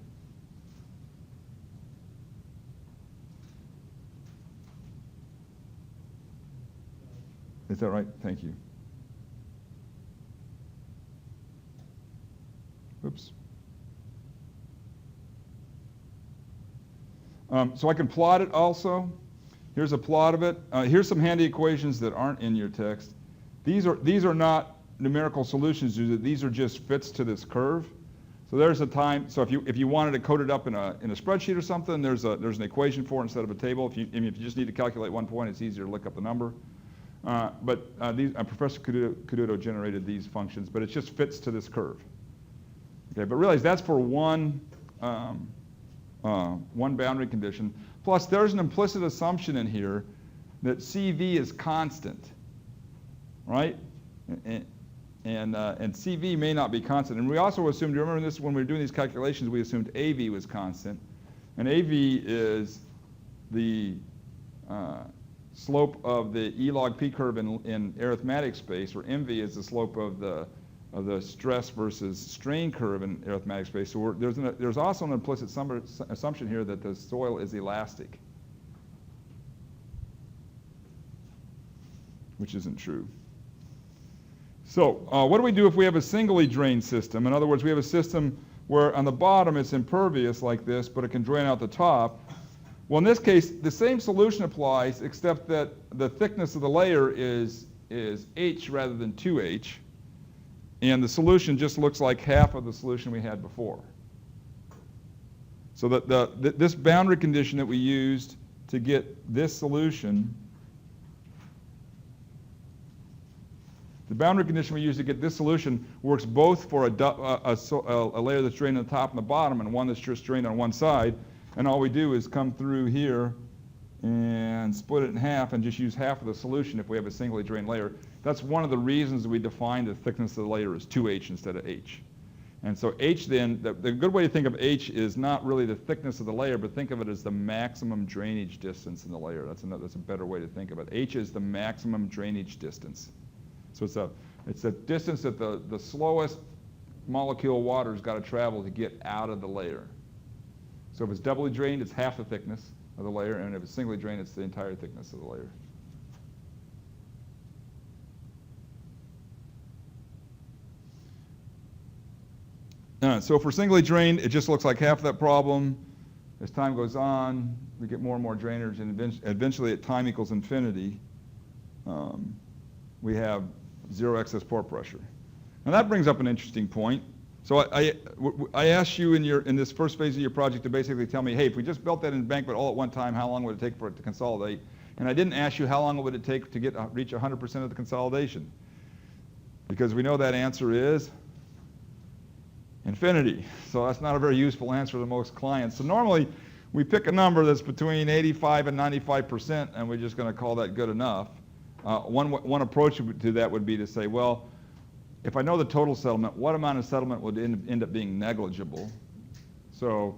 Is that right? Thank you. Oops. So I can plot it also. Here's a plot of it. Here's some handy equations that aren't in your text. These are not numerical solutions. These are just fits to this curve. So there's a time. So if you wanted to code it up in a spreadsheet or something, there's an equation for it instead of a table. If you just need to calculate one point, it's easier to look up the number. Professor Caduto generated these functions, but it just fits to this curve. Okay, but realize that's for one boundary condition. Plus, there's an implicit assumption in here that CV is constant, right? And CV may not be constant. And we also assumed, do you remember this when we were doing these calculations, we assumed AV was constant. And AV is the slope of the E log P curve in arithmetic space, or MV is the slope of the stress versus strain curve in arithmetic space. So there's also an implicit assumption here that the soil is elastic, which isn't true. So what do we do if we have a singly drained system? In other words, we have a system where on the bottom it's impervious like this, but it can drain out the top. Well, in this case, the same solution applies, except that the thickness of the layer is H rather than 2H. And the solution just looks like half of the solution we had before. So this boundary condition that we used to get this solution, works both for a layer that's drained on the top and the bottom and one that's just drained on one side. And all we do is come through here and split it in half and just use half of the solution if we have a singly drained layer. That's one of the reasons we define the thickness of the layer as 2H instead of H. And so H then, the good way to think of H is not really the thickness of the layer, but think of it as the maximum drainage distance in the layer. That's a better way to think of it. H is the maximum drainage distance. So it's a distance that the slowest molecule of water's got to travel to get out of the layer. So if it's doubly drained, it's half the thickness of the layer, and if it's singly drained, it's the entire thickness of the layer. So for singly drained, it just looks like half that problem. As time goes on, we get more and more drainage, and eventually at time equals infinity, we have zero excess pore pressure. Now that brings up an interesting point. So I asked you in this first phase of your project to basically tell me, hey, if we just built that embankment all at one time, how long would it take for it to consolidate? And I didn't ask you how long would it take to reach 100% of the consolidation. Because we know that answer is infinity. So that's not a very useful answer to most clients. So normally we pick a number that's between 85 and 95%, and we're just going to call that good enough. One approach to that would be to say, well, if I know the total settlement, what amount of settlement would end up being negligible? So,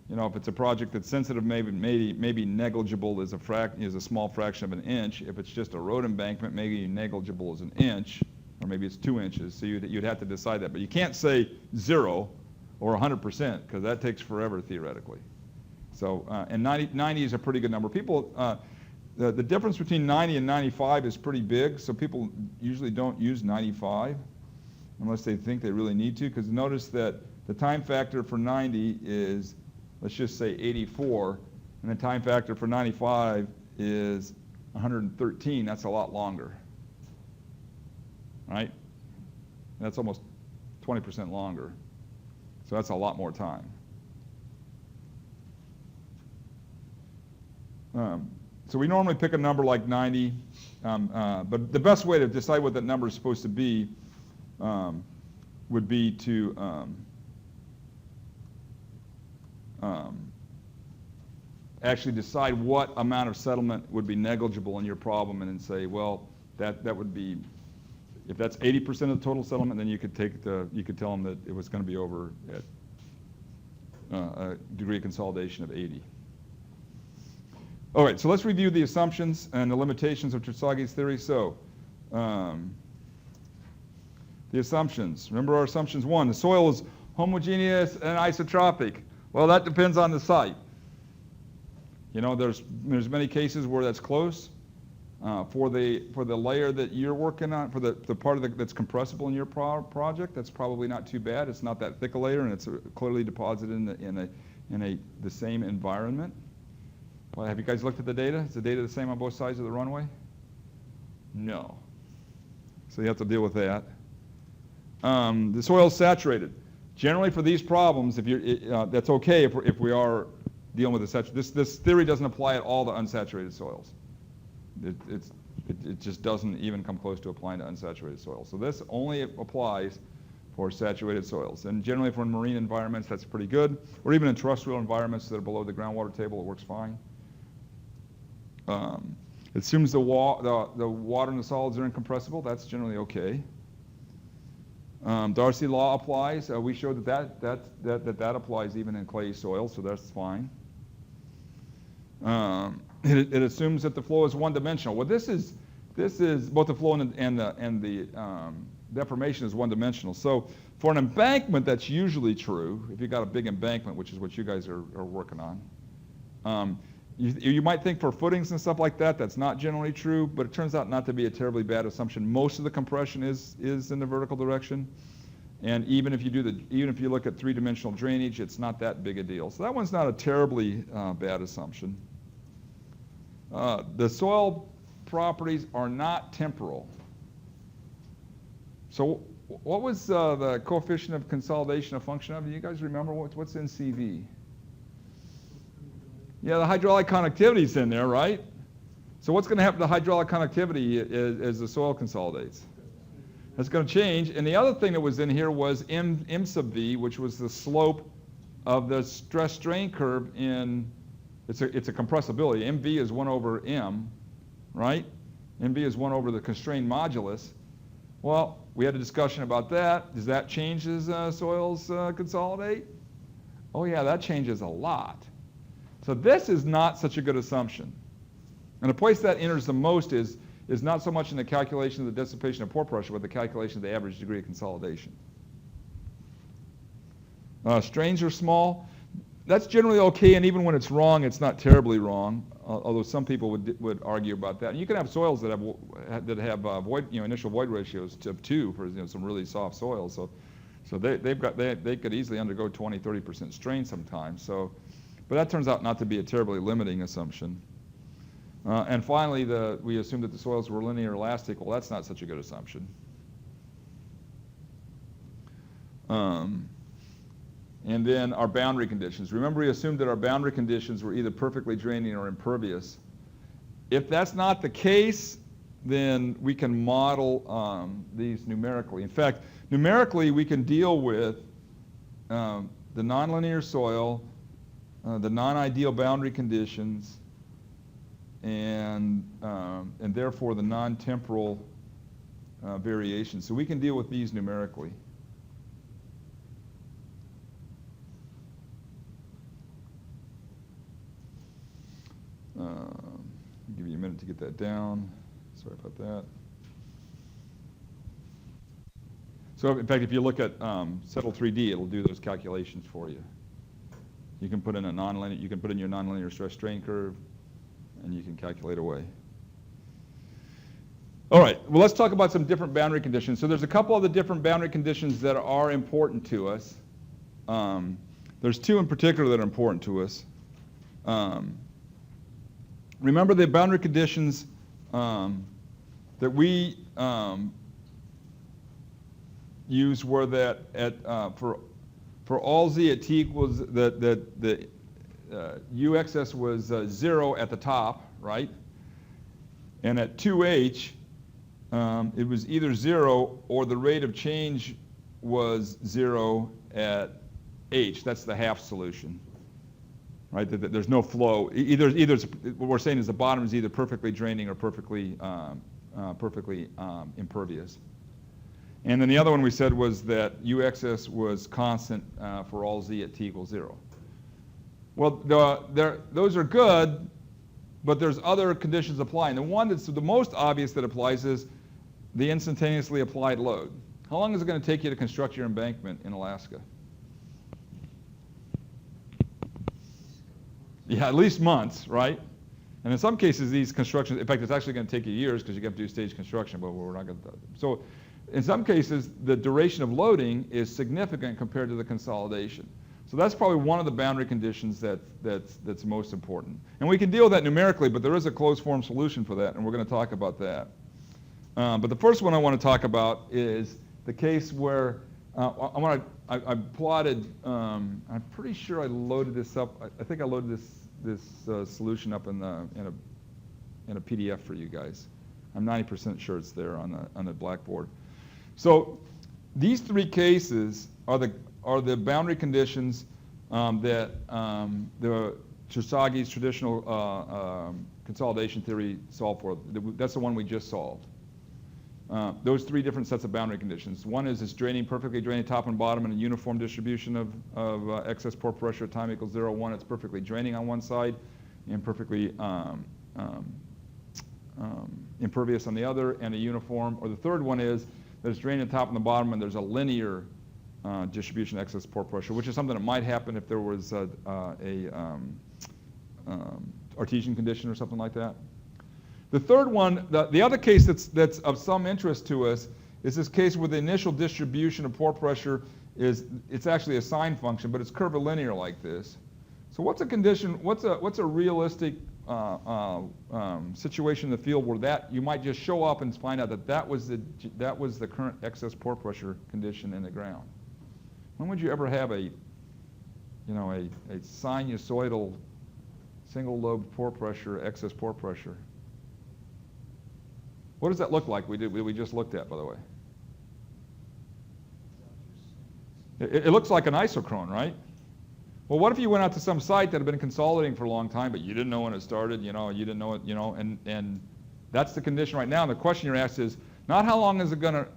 you know, if it's a project that's sensitive, maybe negligible is a small fraction of an inch. If it's just a road embankment, maybe negligible is an inch, or maybe it's 2 inches. So you'd have to decide that. But you can't say 0 or 100%, because that takes forever theoretically. So, and 90 is a pretty good number. People, the difference between 90 and 95 is pretty big, so people usually don't use 95 unless they think they really need to, because notice that the time factor for 90 is, let's just say 84, and the time factor for 95 is 113. That's a lot longer, right? That's almost 20% longer, so that's a lot more time. So we normally pick a number like 90, but the best way to decide what that number is supposed to be would be to actually decide what amount of settlement would be negligible in your problem, and then say, well, that would be, if that's 80% of the total settlement, then you could tell them that it was going to be over at a degree of consolidation of 80. All right, so let's review the assumptions and the limitations of Terzaghi's theory. So, the assumptions. Remember our assumptions. 1, the soil is homogeneous and isotropic. Well, that depends on the site. You know, there's many cases where that's close. For the layer that you're working on, for the part of that's compressible in your project, that's probably not too bad. It's not that thick a layer, and it's clearly deposited in the same environment. Well, have you guys looked at the data? Is the data the same on both sides of the runway? No. So you have to deal with that. The soil is saturated. Generally, for these problems, that's okay if we are dealing with the saturation. This theory doesn't apply at all to unsaturated soils. It just doesn't even come close to applying to unsaturated soils. So this only applies for saturated soils. And generally, if we're in marine environments, that's pretty good. Or even in terrestrial environments that are below the groundwater table, it works fine. It assumes the water and the solids are incompressible. That's generally okay. Darcy law applies. We showed that applies even in clay soil, so that's fine. It assumes that the flow is one-dimensional. Well, this is both the flow and the deformation is one-dimensional. So for an embankment, that's usually true. If you've got a big embankment, which is what you guys are working on. You might think for footings and stuff like that, that's not generally true, but it turns out not to be a terribly bad assumption. Most of the compression is in the vertical direction, and even if you look at three-dimensional drainage, it's not that big a deal. So that one's not a terribly bad assumption. The soil properties are not temporal. So what was the coefficient of consolidation a function of? Do you guys remember what's in CV? Yeah, the hydraulic conductivity is in there, right? So what's going to happen to hydraulic conductivity as the soil consolidates? That's going to change. And the other thing that was in here was M sub V, which was the slope of the stress strain curve in, it's a compressibility. MV is 1 over M, right? MV is 1 over the constrained modulus. Well, we had a discussion about that. Does that change as soils consolidate? Oh yeah, that changes a lot. So this is not such a good assumption. And the place that enters the most is not so much in the calculation of the dissipation of pore pressure, but the calculation of the average degree of consolidation. Strains are small. that's generally okay, and even when it's wrong, it's not terribly wrong. Although some people would argue about that. And you can have soils that have void, initial void ratios of 2 for some really soft soils. So they could easily undergo 20-30% strain sometimes. So, but that turns out not to be a terribly limiting assumption. And finally, we assumed that the soils were linear elastic. Well, that's not such a good assumption. And then our boundary conditions. Remember, we assumed that our boundary conditions were either perfectly draining or impervious. If that's not the case, then we can model these numerically. In fact, numerically, we can deal with the nonlinear soil, the non-ideal boundary conditions, and therefore the non-temporal variations. So we can deal with these numerically. I'll give you a minute to get that down. Sorry about that. So in fact, if you look at Settle 3D, it'll do those calculations for you. You can put in your nonlinear stress strain curve, and you can calculate away. All right, well, let's talk about some different boundary conditions. So there's a couple of the different boundary conditions that are important to us. There's two in particular that are important to us. Remember the boundary conditions that we use were that for all z at t equals the uxs was 0 at the top, right? And at 2h, it was either 0 or the rate of change was 0 at h. That's the half solution, right? There's no flow. Either what we're saying is the bottom is either perfectly draining or perfectly impervious. And then the other one we said was that uxs was constant for all z at t equals 0. Well, those are good, but there's other conditions applying. The one that's the most obvious that applies is the instantaneously applied load. How long is it going to take you to construct your embankment in Alaska? Yeah, at least months, right? And in some cases, these constructions, in fact, it's actually going to take you years because you have to do stage construction, but we're not going to. So in some cases, the duration of loading is significant compared to the consolidation. So that's probably one of the boundary conditions that's most important. And we can deal with that numerically, but there is a closed form solution for that, and we're going to talk about that. But the first one I want to talk about is the case where I plotted. I'm pretty sure I loaded this up. I think I loaded this solution up in a PDF for you guys. I'm 90% sure it's there on the blackboard. So these three cases are the boundary conditions that the Terzaghi's traditional consolidation theory solved for. That's the one we just solved. Those three different sets of boundary conditions. One is it's perfectly draining top and bottom in a uniform distribution of excess pore pressure at time equals 0, 1. It's perfectly draining on one side and perfectly impervious on the other, and a uniform. Or the third one is that it's draining the top and the bottom and there's a linear distribution of excess pore pressure, which is something that might happen if there was a Artesian condition or something like that. The third one, the other case that's of some interest to us is this case where the initial distribution of pore pressure it's actually a sine function, but it's curvilinear like this. So what's a condition? What's a realistic situation in the field where that you might just show up and find out that was the current excess pore pressure condition in the ground? When would you ever have a sinusoidal single lobe pore pressure, excess pore pressure? What does that look like? We just looked at, by the way. It looks like an isochrone, right? Well, what if you went out to some site that had been consolidating for a long time, but you didn't know when it started, you didn't know it, and that's the condition right now. And the question you're asked is not how long is it gonna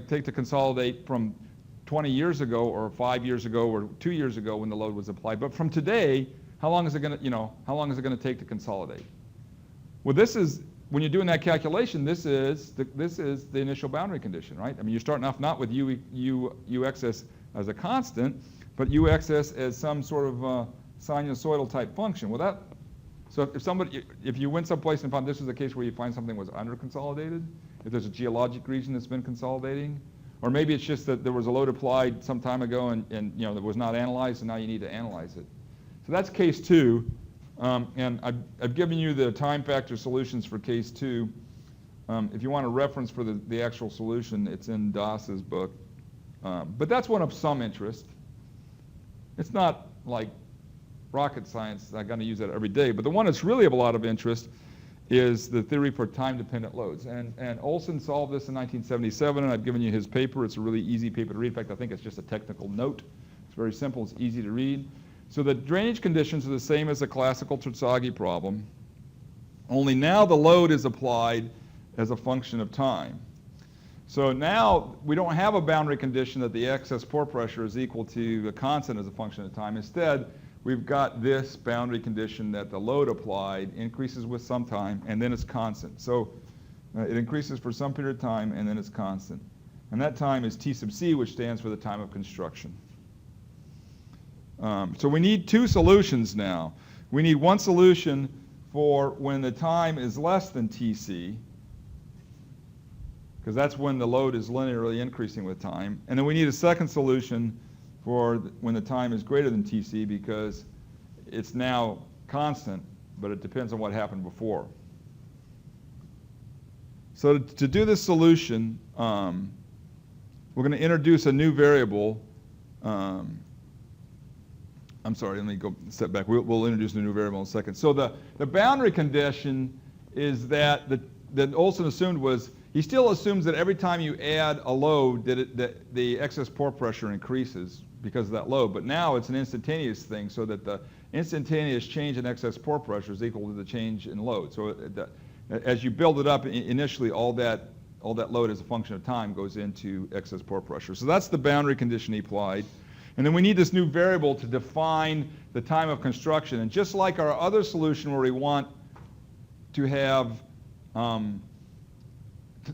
take to consolidate from 20 years ago or 5 years ago or 2 years ago when the load was applied, but from today, how long is it gonna take to consolidate? Well, this is, when you're doing that calculation, this is the initial boundary condition, right? I mean, you're starting off not with uxs as a constant, but UXS as some sort of sinusoidal type function. Well, so if you went someplace and found this is a case where you find something was under-consolidated, if there's a geologic region that's been consolidating, or maybe it's just that there was a load applied some time ago and that was not analyzed, and now you need to analyze it. So that's case 2, and I've given you the time factor solutions for case 2. If you want a reference for the actual solution, it's in Das's book. But that's one of some interest. It's not like rocket science. I'm going to use that every day. But the one that's really of a lot of interest is the theory for time-dependent loads. And Olson solved this in 1977, and I've given you his paper. It's a really easy paper to read. In fact, I think it's just a technical note. It's very simple. It's easy to read. So the drainage conditions are the same as the classical Terzaghi problem, only now the load is applied as a function of time. So now we don't have a boundary condition that the excess pore pressure is equal to a constant as a function of time. Instead, we've got this boundary condition that the load applied increases with some time, and then it's constant. So it increases for some period of time, and then it's constant. And that time is T sub c, which stands for the time of construction. So we need 2 solutions now. We need one solution for when the time is less than Tc, because that's when the load is linearly increasing with time. And then we need a second solution for when the time is greater than Tc, because it's now constant, but it depends on what happened before. So to do this solution, we're going to introduce a new variable. I'm sorry, let me go a step back. We'll introduce a new variable in a second. So the boundary condition is that Olson assumed was, he still assumes that every time you add a load that the excess pore pressure increases because of that load. But now it's an instantaneous thing, so that the instantaneous change in excess pore pressure is equal to the change in load. So as you build it up, initially all that load as a function of time goes into excess pore pressure. So that's the boundary condition he applied. And then we need this new variable to define the time of construction. And just like our other solution where we want to have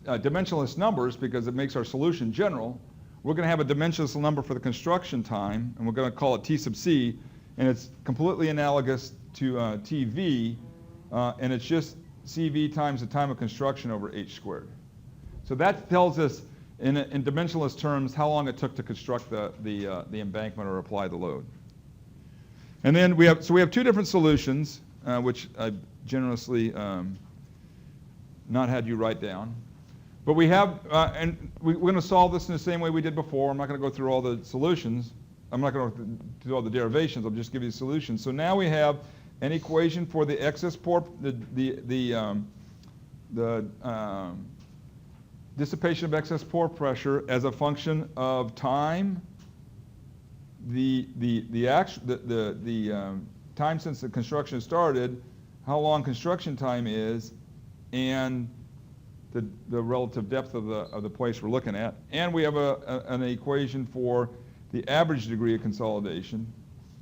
dimensionless numbers because it makes our solution general, we're going to have a dimensionless number for the construction time, and we're going to call it T sub c, and it's completely analogous to TV, and it's just CV times the time of construction over h squared. So that tells us in dimensionless terms how long it took to construct the embankment or apply the load. And then we have 2 different solutions, which I've generously not had you write down. But we have, and we're going to solve this in the same way we did before. I'm not going to go through all the solutions. I'm not going to do all the derivations. I'll just give you the solutions. So now we have an equation for the excess pore, the dissipation of excess pore pressure as a function of time, the time since the construction started, how long construction time is, and the relative depth of the place we're looking at. And we have an equation for the average degree of consolidation,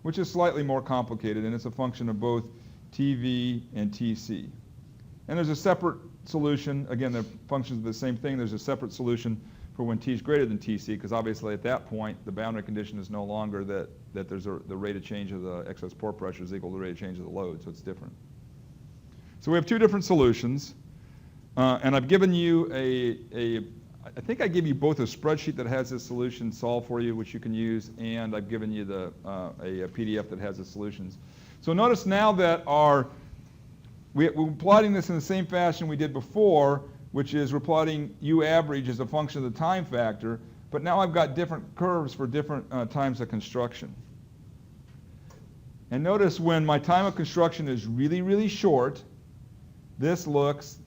which is slightly more complicated, and it's a function of both TV and TC. And there's a separate solution. Again, the functions are the same thing. There's a separate solution for when T is greater than TC, because obviously at that point, the boundary condition is no longer that there's the rate of change of the excess pore pressure is equal to the rate of change of the load, so it's different. So we have 2 different solutions. And I've given you I think I gave you both a spreadsheet that has this solution solved for you, which you can use, and I've given you a PDF that has the solutions. So notice now that we're plotting this in the same fashion we did before, which is we're plotting U average as a function of the time factor, but now I've got different curves for different times of construction. And notice when my time of construction is really, really short, this looks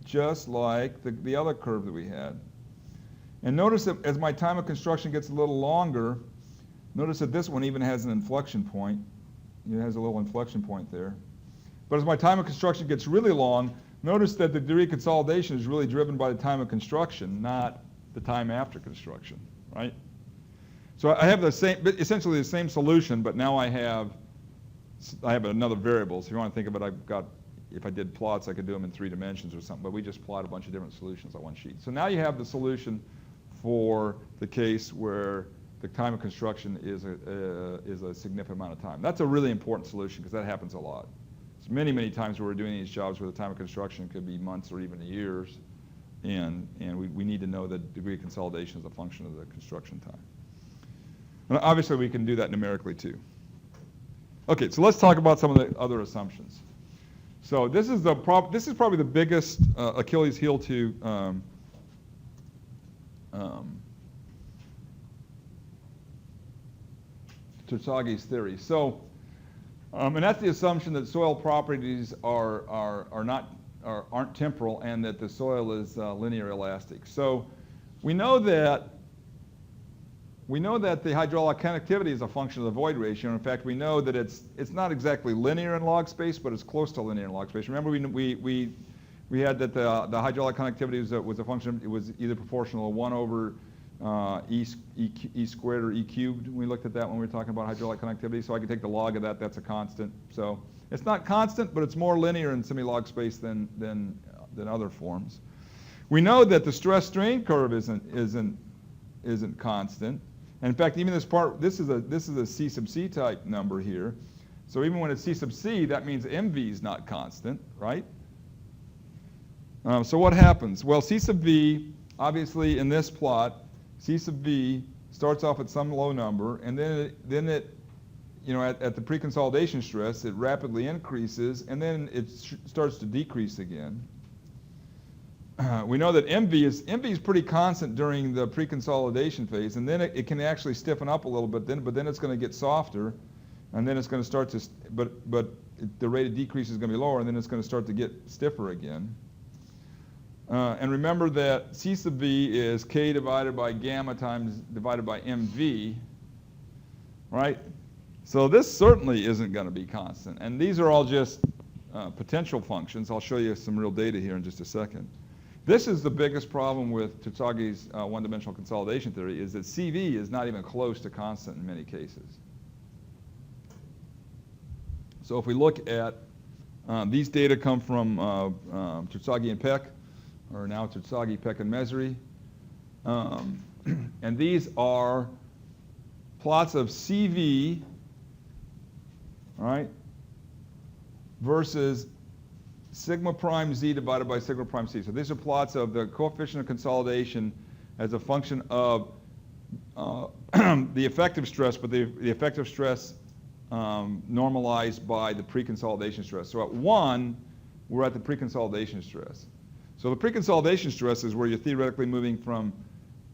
just like the other curve that we had. And notice that as my time of construction gets a little longer, notice that this one even has an inflection point. It has a little inflection point there. But as my time of construction gets really long, notice that the degree of consolidation is really driven by the time of construction, not the time after construction, right? So I have essentially the same solution, but now I have another variable. So if you want to think of it, if I did plots, I could do them in 3 dimensions or something, but we just plot a bunch of different solutions on one sheet. So now you have the solution for the case where the time of construction is a significant amount of time. That's a really important solution because that happens a lot. It's many, many times where we're doing these jobs where the time of construction could be months or even years, and we need to know the degree of consolidation as a function of the construction time. And obviously we can do that numerically too. Okay, so let's talk about some of the other assumptions. So this is probably the biggest Achilles heel to Terzaghi's theory. So, and that's the assumption that soil properties aren't temporal and that the soil is linear elastic. So we know that the hydraulic connectivity is a function of the void ratio. In fact, we know that it's not exactly linear in log space, but it's close to linear in log space. Remember, we had that the hydraulic connectivity was a function. It was either proportional to 1 over E squared or E cubed. We looked at that when we were talking about hydraulic connectivity. So I can take the log of that. That's a constant. So it's not constant, but it's more linear in semi-log space than other forms. We know that the stress-strain curve isn't constant. And in fact, even this is a C sub C type number here. So even when it's C sub C, that means MV is not constant, right? So what happens? Well, C sub V, obviously in this plot, C sub V starts off at some low number, and then it at the pre-consolidation stress, it rapidly increases, and then it starts to decrease again. We know that MV is pretty constant during the pre-consolidation phase, and then it can actually stiffen up a little bit. But then it's going to get softer, and then it's going to start to. But the rate of decrease is going to be lower, and then it's going to start to get stiffer again. And remember that C sub V is K divided by gamma divided by MV, right? So this certainly isn't going to be constant, and these are all just potential functions. I'll show you some real data here in just a second. This is the biggest problem with Terzaghi's one-dimensional consolidation theory, is that CV is not even close to constant in many cases. So if we look at these data come from Terzaghi and Peck, or now Terzaghi, Peck, and Mesri. And these are plots of CV, right, versus sigma prime z divided by sigma prime c. So these are plots of the coefficient of consolidation as a function of the effective stress, but the effective stress normalized by the pre-consolidation stress. So at 1, we're at the pre-consolidation stress. So the pre-consolidation stress is where you're theoretically moving from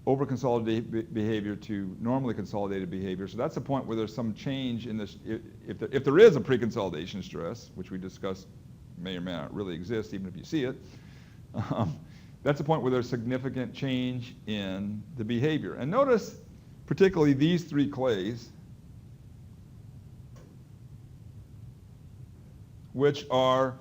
over-consolidated behavior to normally consolidated behavior. So that's the point where there's some change in this. If there is a pre-consolidation stress, which we discussed may or may not really exist, even if you see it, that's the point where there's significant change in the behavior. And notice particularly these 3 clays, which are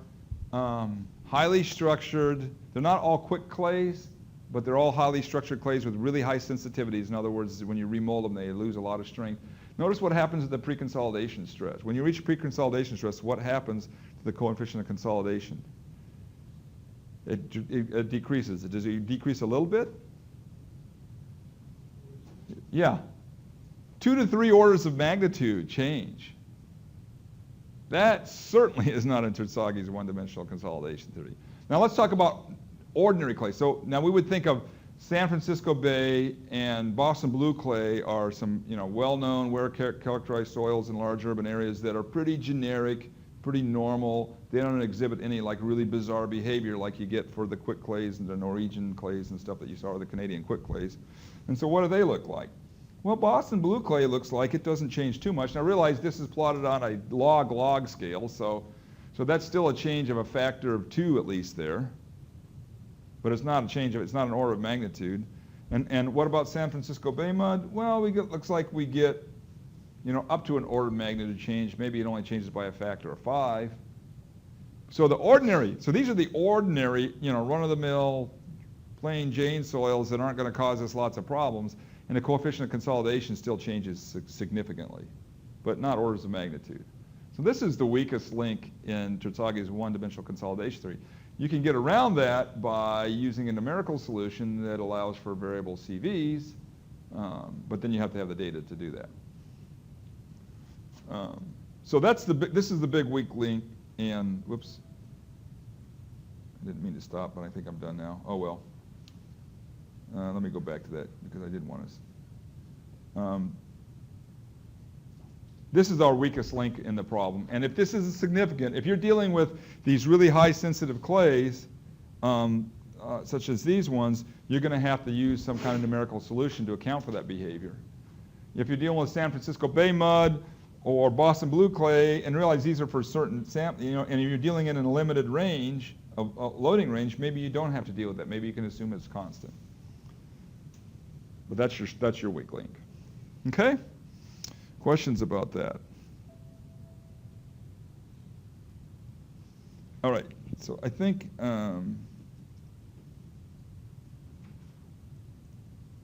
highly structured. They're not all quick clays, but they're all highly structured clays with really high sensitivities. In other words, when you remold them, they lose a lot of strength. Notice what happens at the pre-consolidation stress. When you reach pre-consolidation stress, what happens to the coefficient of consolidation? It decreases. Does it decrease a little bit? Yeah. 2 to 3 orders of magnitude change. That certainly is not in Terzaghi's one-dimensional consolidation theory. Now let's talk about ordinary clay. So now we would think of San Francisco Bay and Boston Blue clay are some well-known, well-characterized soils in large urban areas that are pretty generic, pretty normal. They don't exhibit any really bizarre behavior like you get for the quick clays and the Norwegian clays and stuff that you saw, or the Canadian quick clays. And so what do they look like? Well, Boston Blue clay looks like it doesn't change too much. Now realize this is plotted on a log-log scale, so that's still a change of a factor of 2 at least there. But it's not it's not an order of magnitude. And what about San Francisco Bay mud? Well, looks like we get, up to an order of magnitude change. Maybe it only changes by a factor of 5. So these are the ordinary, run-of-the-mill, plain Jane soils that aren't going to cause us lots of problems. And the coefficient of consolidation still changes significantly, but not orders of magnitude. So this is the weakest link in Terzaghi's one-dimensional consolidation theory. You can get around that by using a numerical solution that allows for variable CVs, But then you have to have the data to do that. So that's this is the big weak link, and whoops. I didn't mean to stop, but I think I'm done now. Oh well. Let me go back to that because I didn't want to. This is our weakest link in the problem. And if this is significant, if you're dealing with these really high sensitive clays, such as these ones, you're going to have to use some kind of numerical solution to account for that behavior. If you're dealing with San Francisco Bay mud or Boston blue clay, and realize these are for certain and you're dealing in a limited range, a loading range, maybe you don't have to deal with that. Maybe you can assume it's constant. But that's your weak link. Okay? Questions about that? All right. So I think